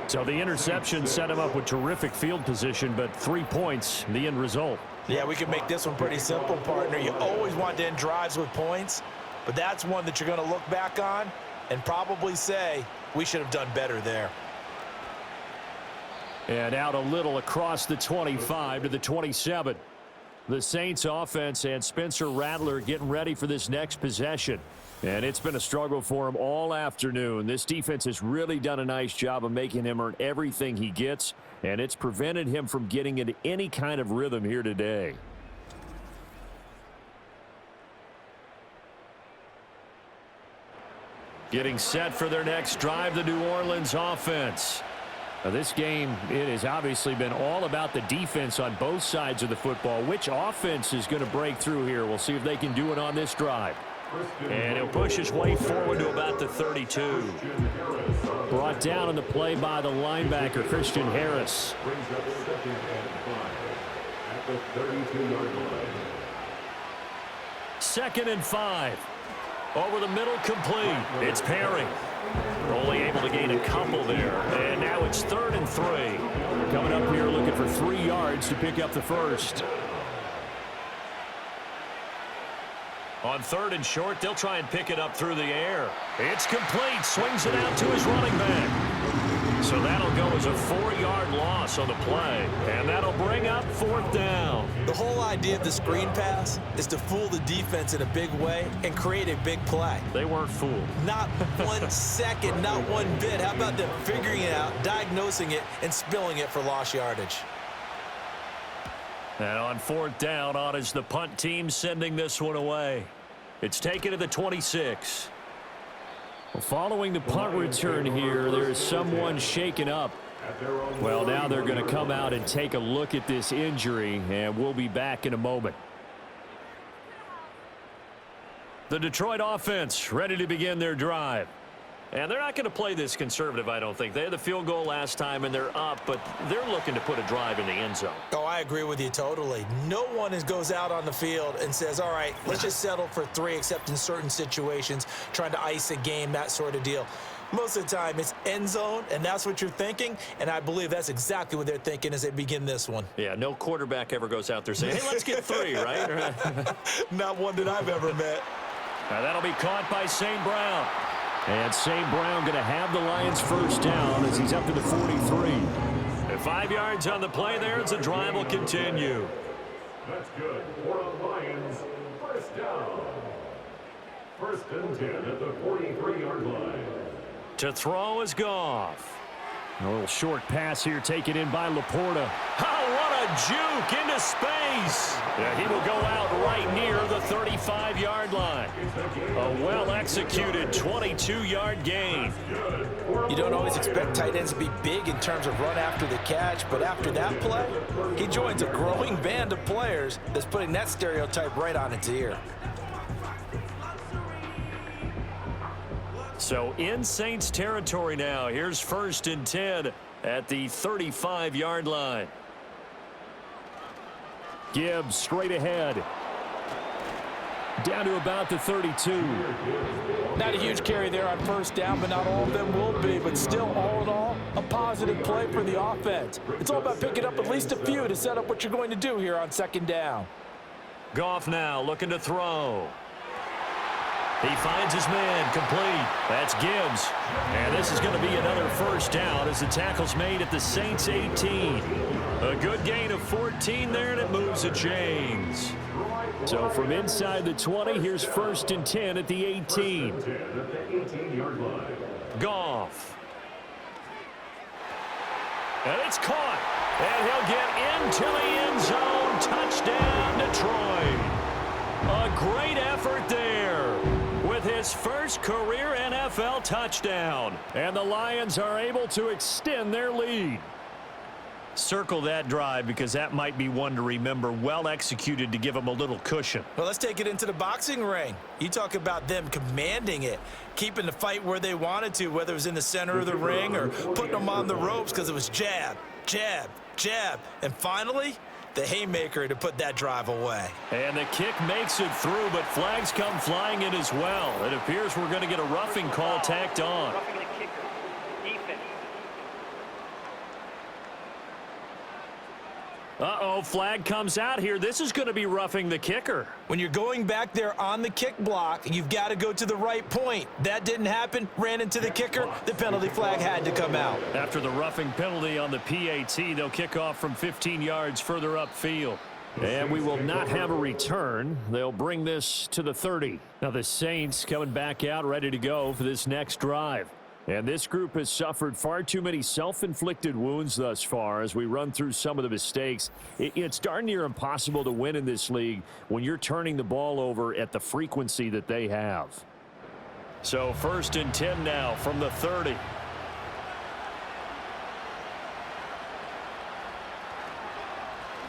So the interception set him up with terrific field position, but 3 points, the end result. Yeah, we can make this one pretty simple, partner. You always want to end drives with points, but that's one that you're going to look back on and probably say, we should have done better there. And out a little across the 25 to the 27. The Saints offense and Spencer Rattler getting ready for this next possession. And it's been a struggle for him all afternoon. This defense has really done a nice job of making him earn everything he gets, and it's prevented him from getting into any kind of rhythm here today. Getting set for their next drive, the New Orleans offense. Now, this game, it has obviously been all about the defense on both sides of the football. Which offense is going to break through here? We'll see if they can do it on this drive. And he'll push his way forward to about the 32. Brought down on the play by the linebacker, Christian Harris. Brings up 2nd and 5 at the 32-yard line. 2nd and 5. Over the middle, complete. It's Perry. Only able to gain a couple there. And now it's 3rd and 3. Coming up here looking for 3 yards to pick up the first. On 3rd and short, they'll try and pick it up through the air. It's complete. Swings it out to his running back. So that'll go as a 4-yard loss on the play, and that'll bring up 4th down. The whole idea of the screen pass is to fool the defense in a big way and create a big play. They weren't fooled. Not 1 second, not one bit. How about them figuring it out, diagnosing it, and spilling it for lost yardage? And on 4th down, on is the punt team sending this one away. It's taken to the 26. Well, following the punt return here, there is someone shaken up. Well, now they're going to come out and take a look at this injury, and we'll be back in a moment. The Detroit offense ready to begin their drive. And they're not going to play this conservative, I don't think. They had the field goal last time, and they're up, but they're looking to put a drive in the end zone. Oh, I agree with you totally. No one goes out on the field and says, all right, let's just settle for 3, except in certain situations, trying to ice a game, that sort of deal. Most of the time, it's end zone, and that's what you're thinking, and I believe that's exactly what they're thinking as they begin this one. Yeah, no quarterback ever goes out there saying, hey, let's get 3, right? Not one that I've ever met. That'll be caught by St. Brown. And St. Brown going to have the Lions first down as he's up to the 43. And 5 yards on the play there as the drive will continue. That's good. For the Lions, first down. 1st and 10 at the 43-yard line. To throw is Goff. A little short pass here taken in by Laporta. Oh, what a juke into space. Yeah, he will go out right near the 35-yard line. A well-executed 22-yard gain. You don't always expect tight ends to be big in terms of run after the catch, but after that play, he joins a growing band of players that's putting that stereotype right on its ear. So in Saints territory now. Here's 1st and 10 at the 35-yard line. Gibbs straight ahead. Down to about the 32. Not a huge carry there on first down, but not all of them will be. But still, all in all, a positive play for the offense. It's all about picking up at least a few to set up what you're going to do here on 2nd down. Goff now looking to throw. He finds his man complete. That's Gibbs. And this is going to be another first down as the tackle's made at the Saints 18. A good gain of 14 there, and it moves the chains. So from inside the 20, here's 1st and 10 at the 18. Goff. And it's caught. And he'll get into the end zone. Touchdown, Detroit. A great effort there with his first career NFL touchdown. And the Lions are able to extend their lead. Circle that drive because that might be one to remember. Well executed to give them a little cushion. Well, let's take it into the boxing ring. You talk about them commanding it, keeping the fight where they wanted to, whether it was in the center of the ring or putting them on the ropes because it was jab, jab, jab. And finally, the haymaker to put that drive away. And the kick makes it through, but flags come flying in as well. It appears we're going to get a roughing call tacked on. Roughing the kicker. Defense. Uh-oh, flag comes out here. This is going to be roughing the kicker. When you're going back there on the kick block, you've got to go to the right point. That didn't happen, ran into the kicker. The penalty flag had to come out. After the roughing penalty on the PAT, they'll kick off from 15 yards further upfield. And we will not have a return. They'll bring this to the 30. Now the Saints coming back out ready to go for this next drive. And this group has suffered far too many self-inflicted wounds thus far as we run through some of the mistakes. It's darn near impossible to win in this league when you're turning the ball over at the frequency that they have. So 1st and 10 now from the 30.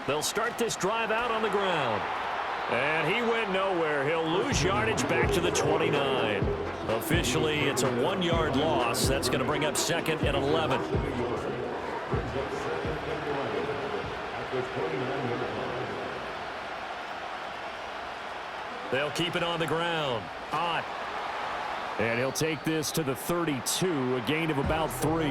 They'll start this drive out on the ground. And he went nowhere. He'll lose yardage back to the 29. Officially, it's a 1-yard loss. That's going to bring up 2nd and 11. They'll keep it on the ground. Ott. And he'll take this to the 32, a gain of about 3.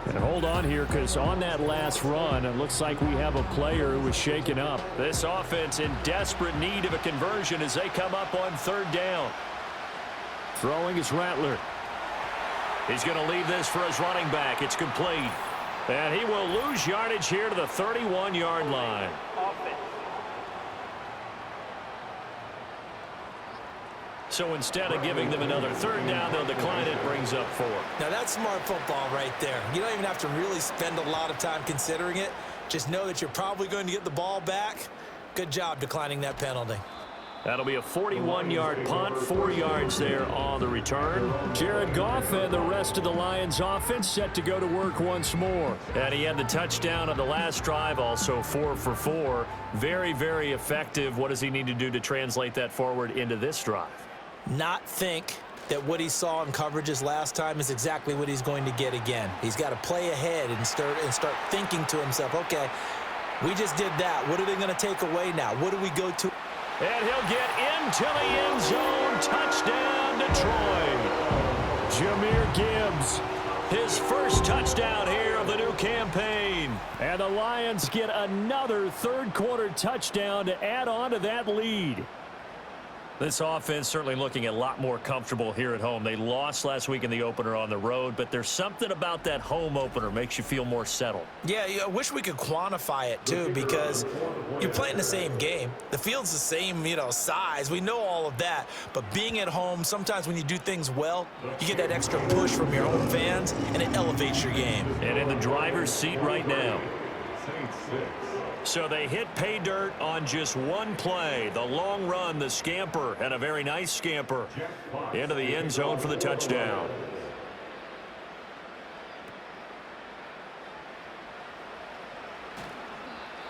And hold on here because on that last run, it looks like we have a player who was shaken up. This offense in desperate need of a conversion as they come up on 3rd down. Throwing is Rattler. He's going to leave this for his running back. It's complete. And he will lose yardage here to the 31-yard line. Offense. So instead of giving them another third down, they'll decline it, brings up 4. Now, that's smart football right there. You don't even have to really spend a lot of time considering it. Just know that you're probably going to get the ball back. Good job declining that penalty. That'll be a 41-yard punt, 4 yards there on the return. Jared Goff and the rest of the Lions offense set to go to work once more. And he had the touchdown on the last drive, also 4 for 4. Very, very effective. What does he need to do to translate that forward into this drive? Not think that what he saw in coverages last time is exactly what he's going to get again. He's got to play ahead and start thinking to himself, okay, we just did that. What are they going to take away now? What do we go to? And he'll get into the end zone. Touchdown, Detroit. Jahmyr Gibbs. His first touchdown here of the new campaign. And the Lions get another third-quarter touchdown to add on to that lead. This offense certainly looking a lot more comfortable here at home. They lost last week in the opener on the road, but there's something about that home opener makes you feel more settled. Yeah, I wish we could quantify it, too, because you're playing the same game. The field's the same, size. We know all of that. But being at home, sometimes when you do things well, you get that extra push from your home fans, and it elevates your game. And in the driver's seat right now. So they hit pay dirt on just one play. The long run, the scamper, and a very nice scamper into the end zone for the touchdown.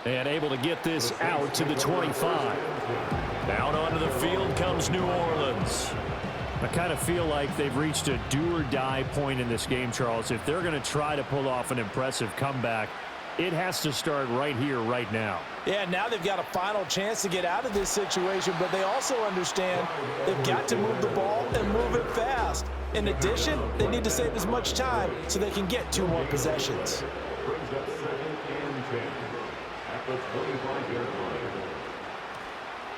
And able to get this out to the 25. Out onto the field comes New Orleans. I kind of feel like they've reached a do-or-die point in this game, Charles. If they're going to try to pull off an impressive comeback, it has to start right here, right now. Yeah, now they've got a final chance to get out of this situation, but they also understand they've got to move the ball and move it fast. In addition, they need to save as much time so they can get 2 more possessions. Brings up 2nd and 10 at the 25-yard line.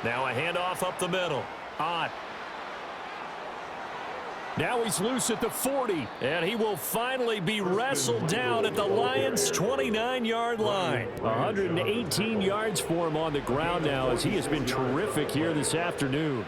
Now a handoff up the middle. Ott. Now he's loose at the 40. And he will finally be wrestled down at the Lions' 29-yard line. 118 yards for him on the ground now as he has been terrific here this afternoon.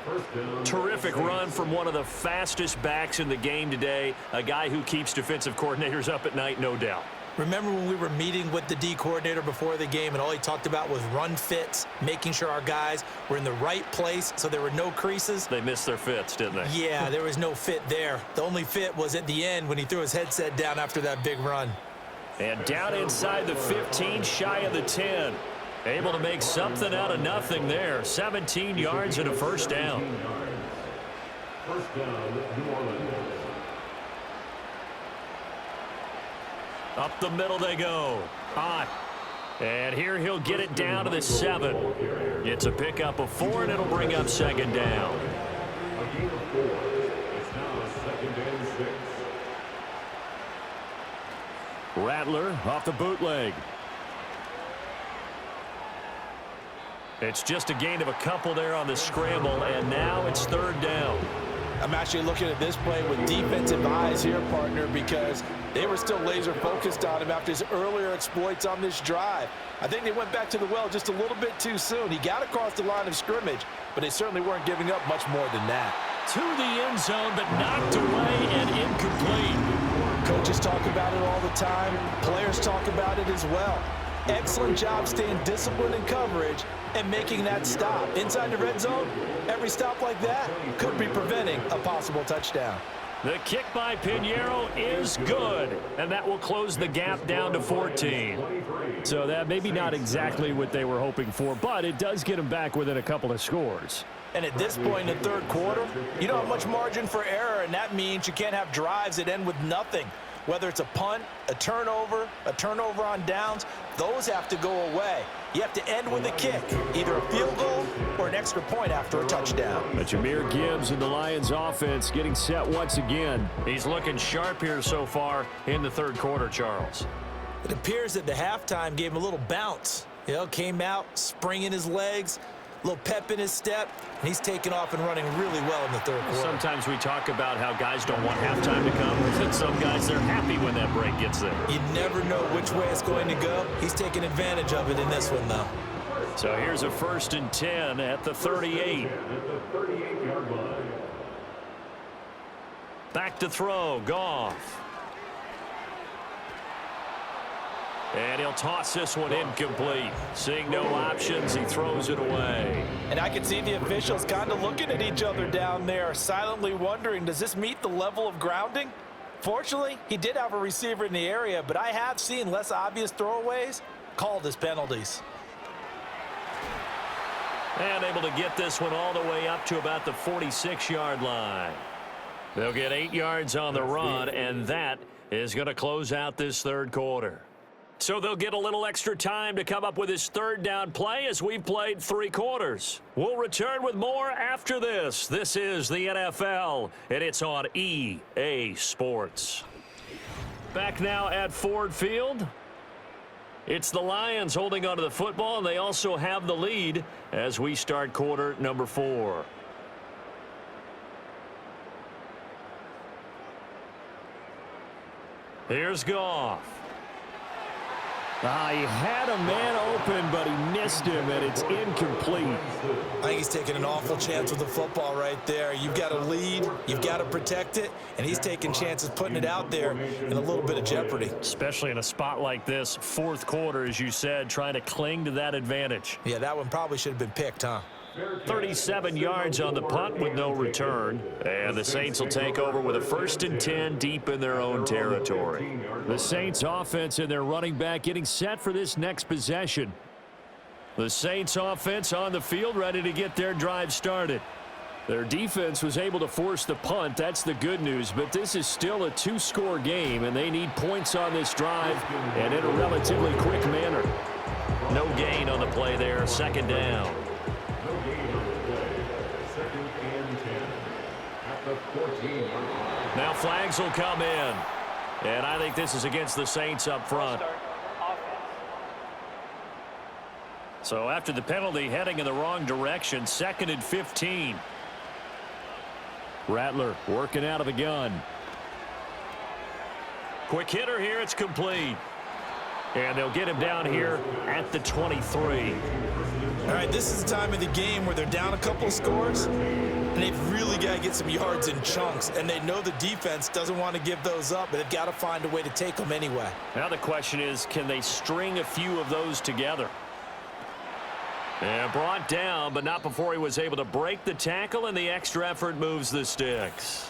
Terrific run from one of the fastest backs in the game today. A guy who keeps defensive coordinators up at night, no doubt. Remember when we were meeting with the D coordinator before the game and all he talked about was run fits, making sure our guys were in the right place so there were no creases? They missed their fits, didn't they? Yeah, there was no fit there. The only fit was at the end when he threw his headset down after that big run. And down inside the 15, shy of the 10. Able to make something out of nothing there. 17 yards and a first down. First down, New Orleans. Up the middle they go. Ott. And here he'll get it down to the 7. It's a pickup of 4, and it'll bring up 2nd down. A gain of 4. It's now 2nd and 6. Rattler off the bootleg. It's just a gain of a couple there on the scramble, and now it's 3rd down. I'm actually looking at this play with defensive eyes here, partner, because they were still laser focused on him after his earlier exploits on this drive. I think they went back to the well just a little bit too soon. He got across the line of scrimmage, but they certainly weren't giving up much more than that. To the end zone, but knocked away and incomplete. Coaches talk about it all the time. Players talk about it as well. Excellent job staying disciplined in coverage and making that stop. Inside the red zone, every stop like that could be preventing a possible touchdown. The kick by Pinheiro is good, and that will close the gap down to 14. So that maybe not exactly what they were hoping for, but it does get them back within a couple of scores. And at this point in the 3rd quarter, you don't have much margin for error, and that means you can't have drives that end with nothing. Whether it's a punt, a turnover on downs, those have to go away. You have to end with a kick, either a field goal or an extra point after a touchdown. But Jahmyr Gibbs and the Lions offense getting set once again. He's looking sharp here so far in the 3rd quarter, Charles. It appears that the halftime gave him a little bounce. Came out, springing his legs. a little pep in his step, and he's taken off and running really well in the third quarter. Sometimes we talk about how guys don't want halftime to come, and some guys, they're happy when that break gets there. You never know which way it's going to go. He's taking advantage of it in this one, though. So here's a 1st and 10 at the 38. At the 38-yard line. Back to throw, Goff. And he'll toss this one incomplete. Seeing no options, he throws it away. And I can see the officials kind of looking at each other down there, silently wondering, does this meet the level of grounding? Fortunately, he did have a receiver in the area, but I have seen less obvious throwaways called as penalties. And able to get this one all the way up to about the 46-yard line. They'll get 8 yards on the run, and that is going to close out this third quarter. So they'll get a little extra time to come up with his third down play as we've played 3 quarters. We'll return with more after this. This is the NFL, and it's on EA Sports. Back now at Ford Field. It's the Lions holding onto the football, and they also have the lead as we start quarter number 4. Here's Goff. He had a man open, but he missed him, and it's incomplete. I think he's taking an awful chance with the football right there. You've got to lead, you've got to protect it, and he's taking chances putting it out there in a little bit of jeopardy. Especially in a spot like this, fourth quarter, as you said, trying to cling to that advantage. Yeah, that one probably should have been picked, huh? 37 yards on the punt with no return. And the Saints will take over with a 1st and 10 deep in their own territory. The Saints offense and their running back getting set for this next possession. The Saints offense on the field ready to get their drive started. Their defense was able to force the punt. That's the good news. But this is still a 2-score game, and they need points on this drive and in a relatively quick manner. No gain on the play there. 2nd down. Now flags will come in. And I think this is against the Saints up front. So after the penalty, heading in the wrong direction, 2nd and 15. Rattler working out of the gun. Quick hitter here. It's complete. And they'll get him down here at the 23. All right, this is the time of the game where they're down a couple of scores, and they've really got to get some yards in chunks, and they know the defense doesn't want to give those up, but they've got to find a way to take them anyway. Now the question is, can they string a few of those together? And brought down, but not before he was able to break the tackle, and the extra effort moves the sticks.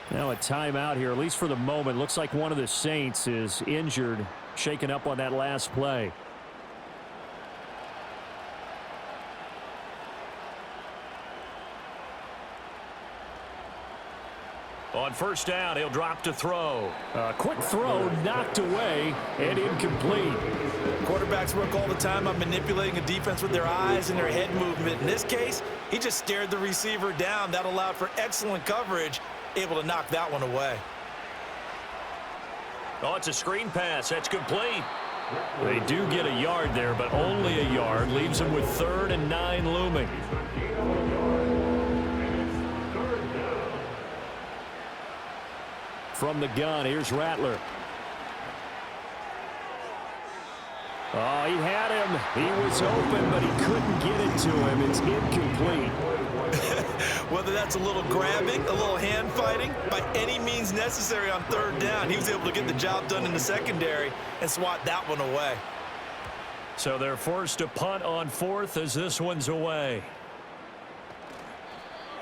Now a timeout here, at least for the moment. Looks like one of the Saints is injured, shaken up on that last play. On 1st down, he'll drop to throw. A quick throw knocked away and incomplete. Quarterbacks work all the time on manipulating a defense with their eyes and their head movement. In this case, he just stared the receiver down. That allowed for excellent coverage, able to knock that one away. Oh, it's a screen pass. That's complete. They do get a yard there, but only a yard. Leaves them with 3rd and 9 looming. From the gun, here's Rattler. Oh, he had him. He was open, but he couldn't get it to him. It's incomplete. Whether that's a little grabbing, a little hand fighting, by any means necessary on 3rd down, he was able to get the job done in the secondary and swat that one away. So they're forced to punt on 4th as this one's away.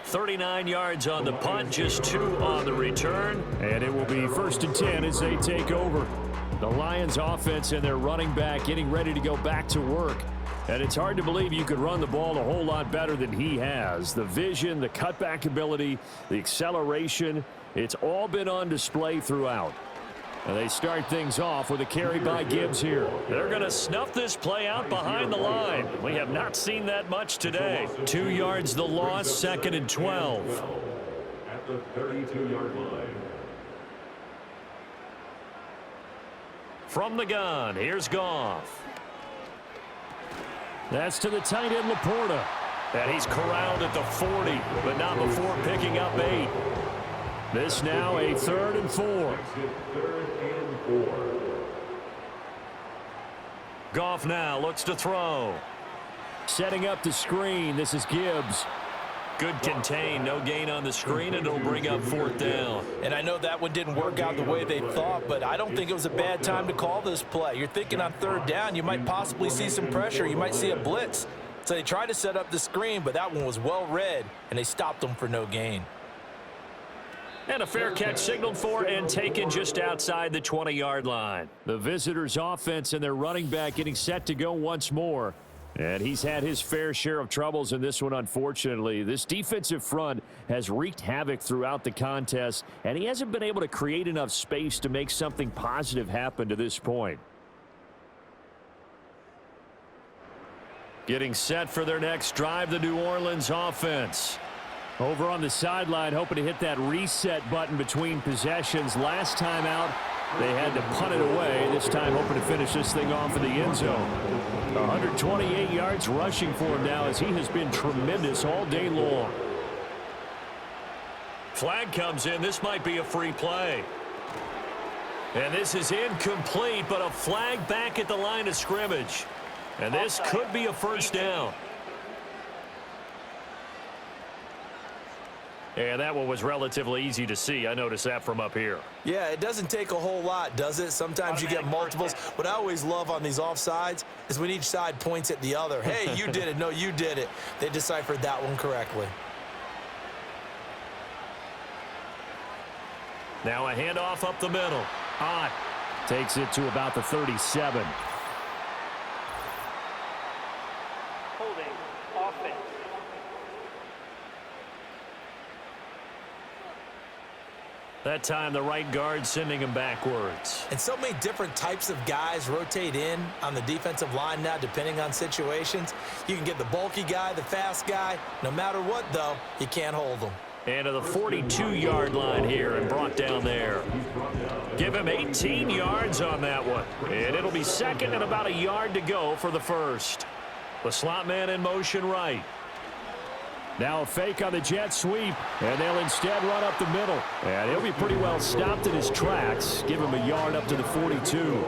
39 yards on the punt, just 2 on the return. And it will be 1st and 10 as they take over. The Lions offense and their running back getting ready to go back to work. And it's hard to believe you could run the ball a whole lot better than he has. The vision, the cutback ability, the acceleration, it's all been on display throughout. And they start things off with a carry by Gibbs here. They're going to snuff this play out behind the line. We have not seen that much today. 2 yards the loss, 2nd and 12. At the 32-yard line. From the gun, here's Goff. That's to the tight end, Laporta. And he's corralled at the 40, but not before picking up 8. This now a 3rd and 4. Third and 4. Goff now looks to throw. Setting up the screen. This is Gibbs. Good contain. No gain on the screen, and it'll bring up 4th down. And I know that one didn't work out the way they thought, but I don't think it was a bad time to call this play. You're thinking on 3rd down, you might possibly see some pressure. You might see a blitz. So they tried to set up the screen, but that one was well read, and they stopped them for no gain. And a fair catch signaled for and taken just outside the 20-yard line. The visitors' offense and their running back getting set to go once more. And he's had his fair share of troubles in this one, unfortunately. This defensive front has wreaked havoc throughout the contest, and he hasn't been able to create enough space to make something positive happen to this point. Getting set for their next drive, the New Orleans offense. Over on the sideline, hoping to hit that reset button between possessions. Last time out, they had to punt it away. This time, hoping to finish this thing off in the end zone. 128 yards rushing for him now, as he has been tremendous all day long. Flag comes in. This might be a free play. And this is incomplete, but a flag back at the line of scrimmage. And this could be a 1st down. And that one was relatively easy to see. I noticed that from up here. Yeah, it doesn't take a whole lot, does it? Sometimes you get multiples. What I always love on these offsides is when each side points at the other. Hey, you did it. No, you did it. They deciphered that one correctly. Now a handoff up the middle. Ott takes it to about the 37. Holding. Offense. That time, the right guard sending him backwards. And so many different types of guys rotate in on the defensive line now, depending on situations. You can get the bulky guy, the fast guy. No matter what, though, you can't hold them. And to the 42-yard line here and brought down there. Give him 18 yards on that one. And it'll be 2nd and about a yard to go for the 1st. The slot man in motion right. Now a fake on the jet sweep, and they'll instead run up the middle. And he'll be pretty well stopped in his tracks. Give him a yard up to the 42.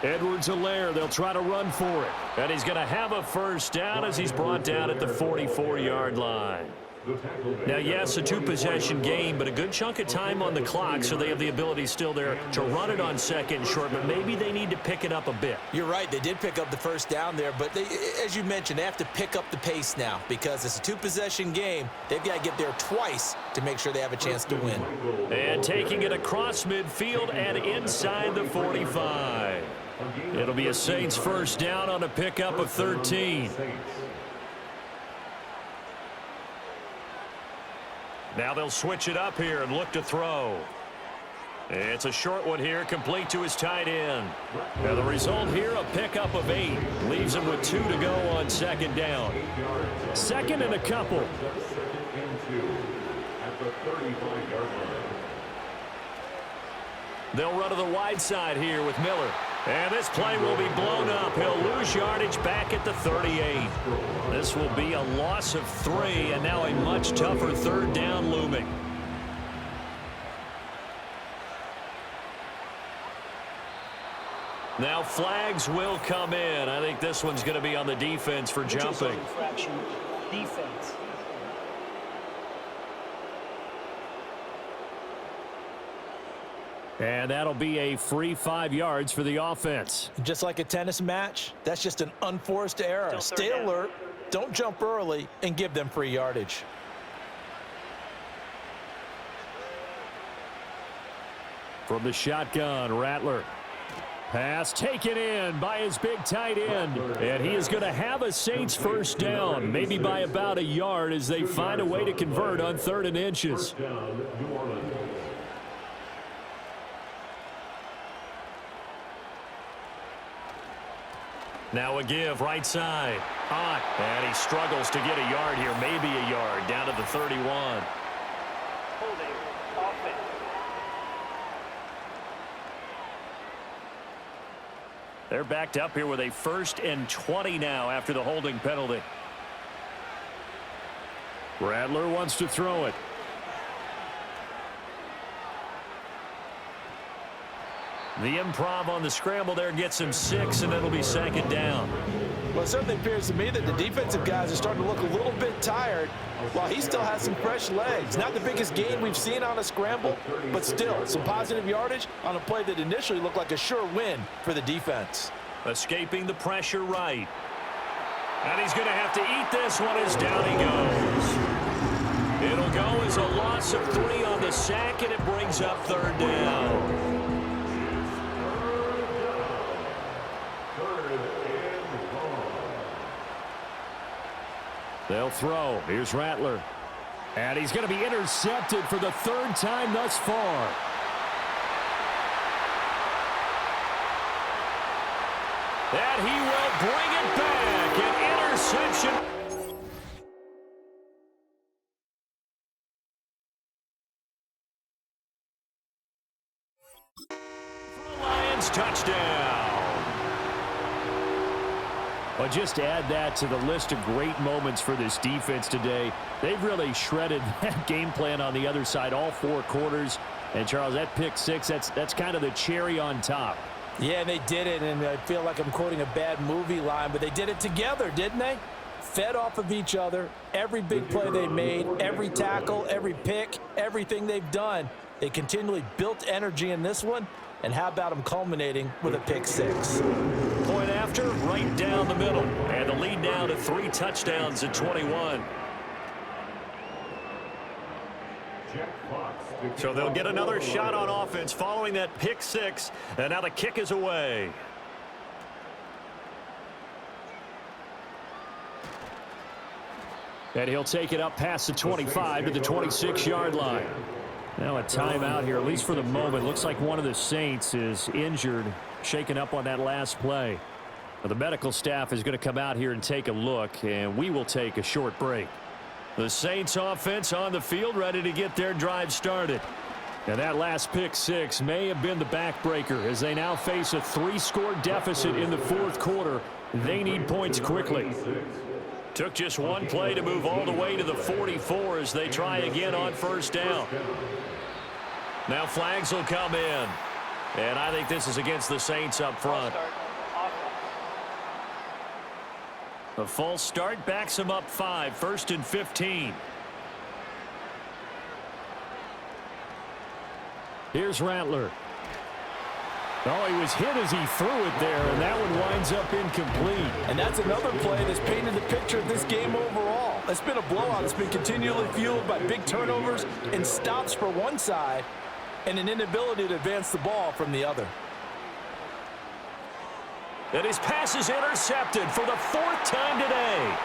Edwards-Helaire, they'll try to run for it. And he's going to have a 1st down as he's brought down at the 44-yard line. Now, yes, a 2-possession game, but a good chunk of time on the clock, so they have the ability still there to run it on 2nd and short, but maybe they need to pick it up a bit. You're right. They did pick up the 1st down there, but they, as you mentioned, they have to pick up the pace now because it's a 2-possession game. They've got to get there twice to make sure they have a chance to win. And taking it across midfield and inside the 45. It'll be a Saints 1st down on a pickup of 13. Now they'll switch it up here and look to throw. It's a short one here, complete to his tight end. Now the result here, a pickup of 8. Leaves him with 2 to go on 2nd down. 2nd and a couple. They'll run to the wide side here with Miller. And this play will be blown up. He'll lose yardage back at the 38. This will be a loss of 3, and now a much tougher 3rd down looming. Now flags will come in. I think this one's going to be on the defense for jumping. Defense. And that'll be a free 5 yards for the offense. Just like a tennis match, that's just an unforced error. Stay alert, don't jump early, and give them free yardage. From the shotgun, Rattler. Pass taken in by his big tight end. And he is going to have a Saints 1st down, maybe by about a yard as they find a way to convert on 3rd and inches. Now a give, right side. Ott, and he struggles to get a yard here, maybe a yard, down to the 31. Holding. Offense. They're backed up here with a 1st and 20 now after the holding penalty. Rattler wants to throw it. The improv on the scramble there gets him 6, and it'll be 2nd down. Well, it certainly appears to me that the defensive guys are starting to look a little bit tired while he still has some fresh legs. Not the biggest gain we've seen on a scramble, but still some positive yardage on a play that initially looked like a sure win for the defense. Escaping the pressure right. And he's going to have to eat this one as down he goes. It'll go as a loss of 3 on the sack, and it brings up 3rd down. They'll throw. Here's Rattler. And he's going to be intercepted for the 3rd time thus far. And he will bring it back. An interception. For the Lions, touchdown. Well, just add that to the list of great moments for this defense today. They've really shredded that game plan on the other side all 4 quarters. And, Charles, that pick 6, that's kind of the cherry on top. Yeah, they did it, and I feel like I'm quoting a bad movie line, but they did it together, didn't they? Fed off of each other. Every big play they made, every tackle, every pick, everything they've done. They continually built energy in this one. And how about them culminating with a pick 6? Point after, right down the middle. And the lead now to 3 touchdowns at 21. So they'll get another shot on offense following that pick 6. And now the kick is away. And he'll take it up past the 25 to the 26-yard line. Now a timeout here, at least for the moment. Looks like one of the Saints is injured, shaken up on that last play. Well, the medical staff is going to come out here and take a look, and we will take a short break. The Saints offense on the field, ready to get their drive started. And that last pick 6 may have been the backbreaker as they now face a 3-score deficit in the 4th quarter. They need points quickly. Took just one play to move all the way to the 44 as they try again on 1st down. Now flags will come in. And I think this is against the Saints up front. A false start backs them up 5, 1st and 15. Here's Rattler. Oh, he was hit as he threw it there, and that one winds up incomplete. And that's another play that's painted the picture of this game overall. It's been a blowout. It's been continually fueled by big turnovers and stops for one side and an inability to advance the ball from the other. And his pass is intercepted for the 4th time today.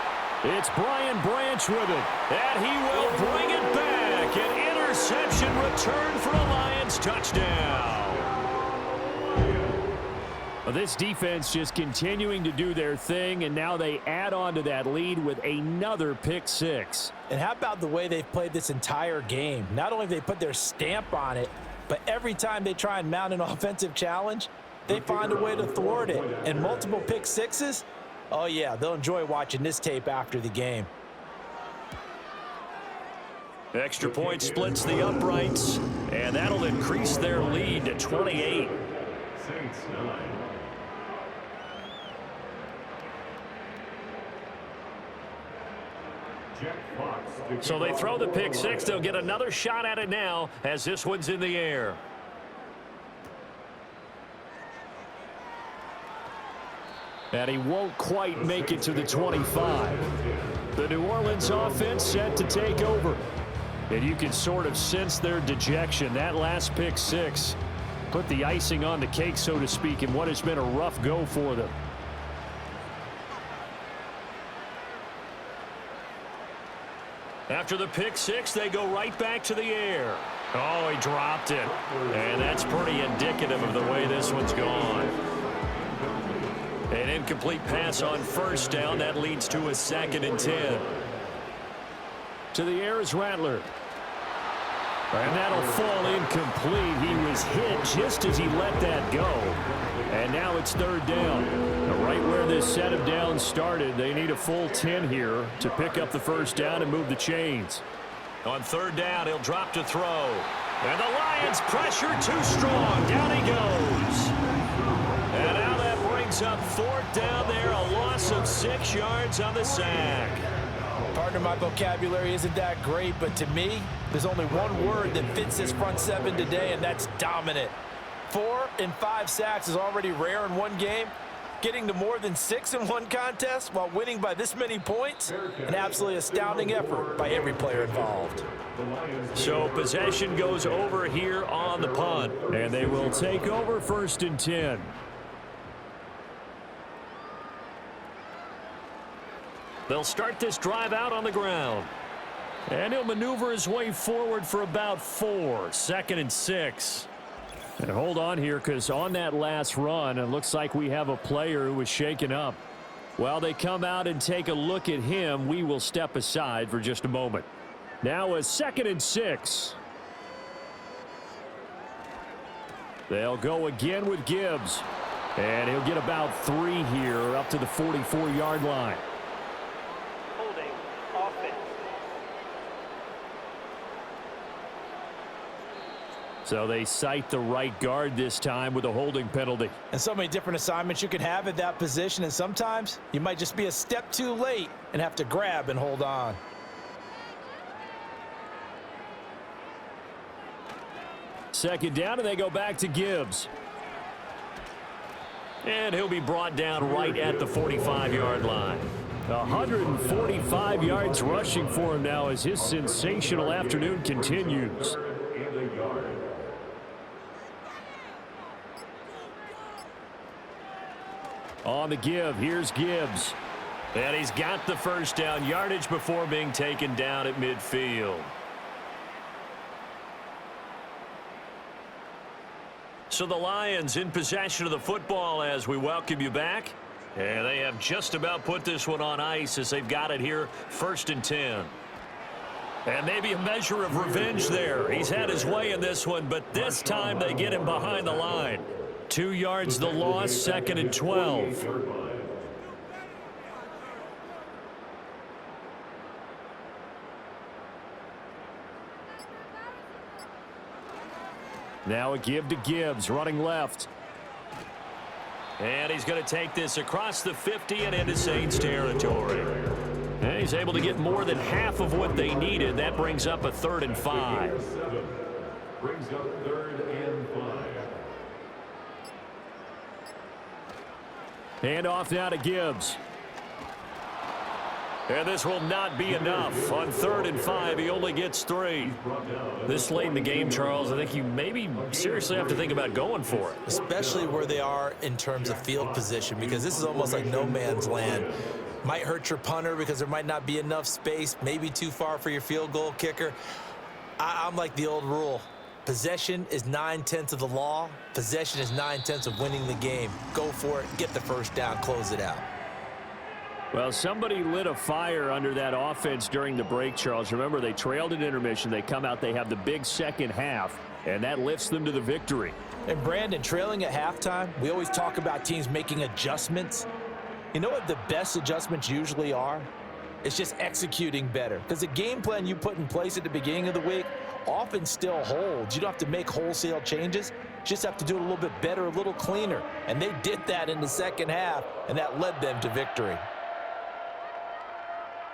It's Brian Branch with it. And he will bring it back. An interception return for a Lions touchdown. Well, this defense just continuing to do their thing, and now they add on to that lead with another pick 6. And how about the way they've played this entire game? Not only have they put their stamp on it, but every time they try and mount an offensive challenge, they find a way to thwart it. And multiple pick 6s, oh yeah, they'll enjoy watching this tape after the game. Extra point splits the uprights, and that'll increase their lead to 28. Saints 9. So they throw the pick 6. They'll get another shot at it now as this one's in the air. And he won't quite make it to the 25. The New Orleans offense set to take over. And you can sort of sense their dejection. That last pick 6 put the icing on the cake, so to speak, in what has been a rough go for them. After the pick 6, they go right back to the air. Oh, he dropped it. And that's pretty indicative of the way this one's gone. An incomplete pass on 1st down. That leads to a 2nd and 10. To the air is Rattler. And that'll fall incomplete. He was hit just as he let that go. And now it's third down. Right where this set of downs started, they need a full 10 here to pick up the first down and move the chains. On third down, he'll drop to throw. And the Lions pressure too strong. Down he goes. And now that brings up fourth down there. A loss of 6 yards on the sack. Partner, my vocabulary isn't that great, but to me, there's only one word that fits this front seven today, and that's dominant. 4 and 5 sacks is already rare in one game. Getting to more than 6 in one contest while winning by this many points, an absolutely astounding effort by every player involved. So possession goes over here on the punt. And they will take over first and 10. They'll start this drive out on the ground. And he'll maneuver his way forward for about 4. Second and 6. And hold on here, because on that last run, it looks like we have a player who was shaken up. While they come out and take a look at him, we will step aside for just a moment. Now a second and 6. They'll go again with Gibbs. And he'll get about 3 here up to the 44-yard line. Holding. Offense. So they cite the right guard this time with a holding penalty. And so many different assignments you could have at that position, and sometimes you might just be a step too late and have to grab and hold on. Second down, and they go back to Gibbs. And he'll be brought down right at the 45-yard line. 145 yards rushing for him now as his sensational afternoon continues. On the give, here's Gibbs. And he's got the first down, yardage before being taken down at midfield. So the Lions in possession of the football as we welcome you back. And they have just about put this one on ice as they've got it here, first and 10. And maybe a measure of revenge there. He's had his way in this one, but this time they get him behind the line. 2 yards the loss, second and 12. Now a give to Gibbs, running left. And he's going to take this across the 50 and into Saints territory. And he's able to get more than half of what they needed. That brings up a 3rd and 5. Brings up 3rd and 5. Hand off now to Gibbs. And this will not be enough. On 3rd and 5, he only gets 3. This late in the game, Charles, I think you maybe seriously have to think about going for it. Especially where they are in terms of field position, because this is almost like no man's land. Might hurt your punter because there might not be enough space, maybe too far for your field goal kicker. I'm like the old rule. Possession is 9/10 of the law. Possession is 9/10 of winning the game. Go for it, get the first down, close it out. Well, somebody lit a fire under that offense during the break, Charles. Remember, they trailed at intermission. They come out, they have the big second half, and that lifts them to the victory. And Brandon, trailing at halftime, we always talk about teams making adjustments. You know what the best adjustments usually are? It's just executing better. Because the game plan you put in place at the beginning of the week often still holds. You don't have to make wholesale changes. You just have to do it a little bit better, a little cleaner. And they did that in the second half, and that led them to victory.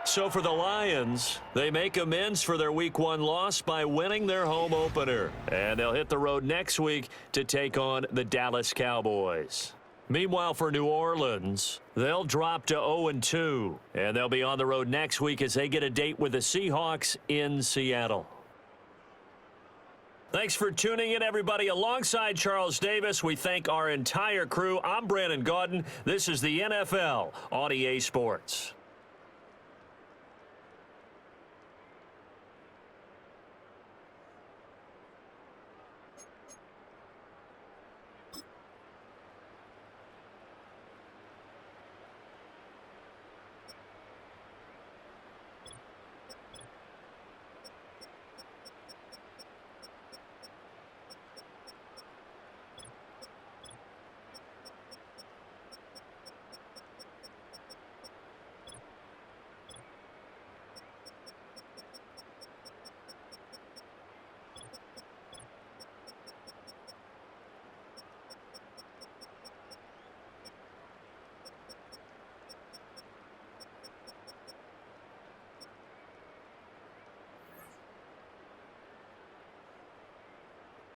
So for the Lions, they make amends for their Week 1 loss by winning their home opener. And they'll hit the road next week to take on the Dallas Cowboys. Meanwhile, for New Orleans, they'll drop to 0-2. And they'll be on the road next week as they get a date with the Seahawks in Seattle. Thanks for tuning in, everybody. Alongside Charles Davis, we thank our entire crew. I'm Brandon Gaudin. This is the NFL on EA Sports.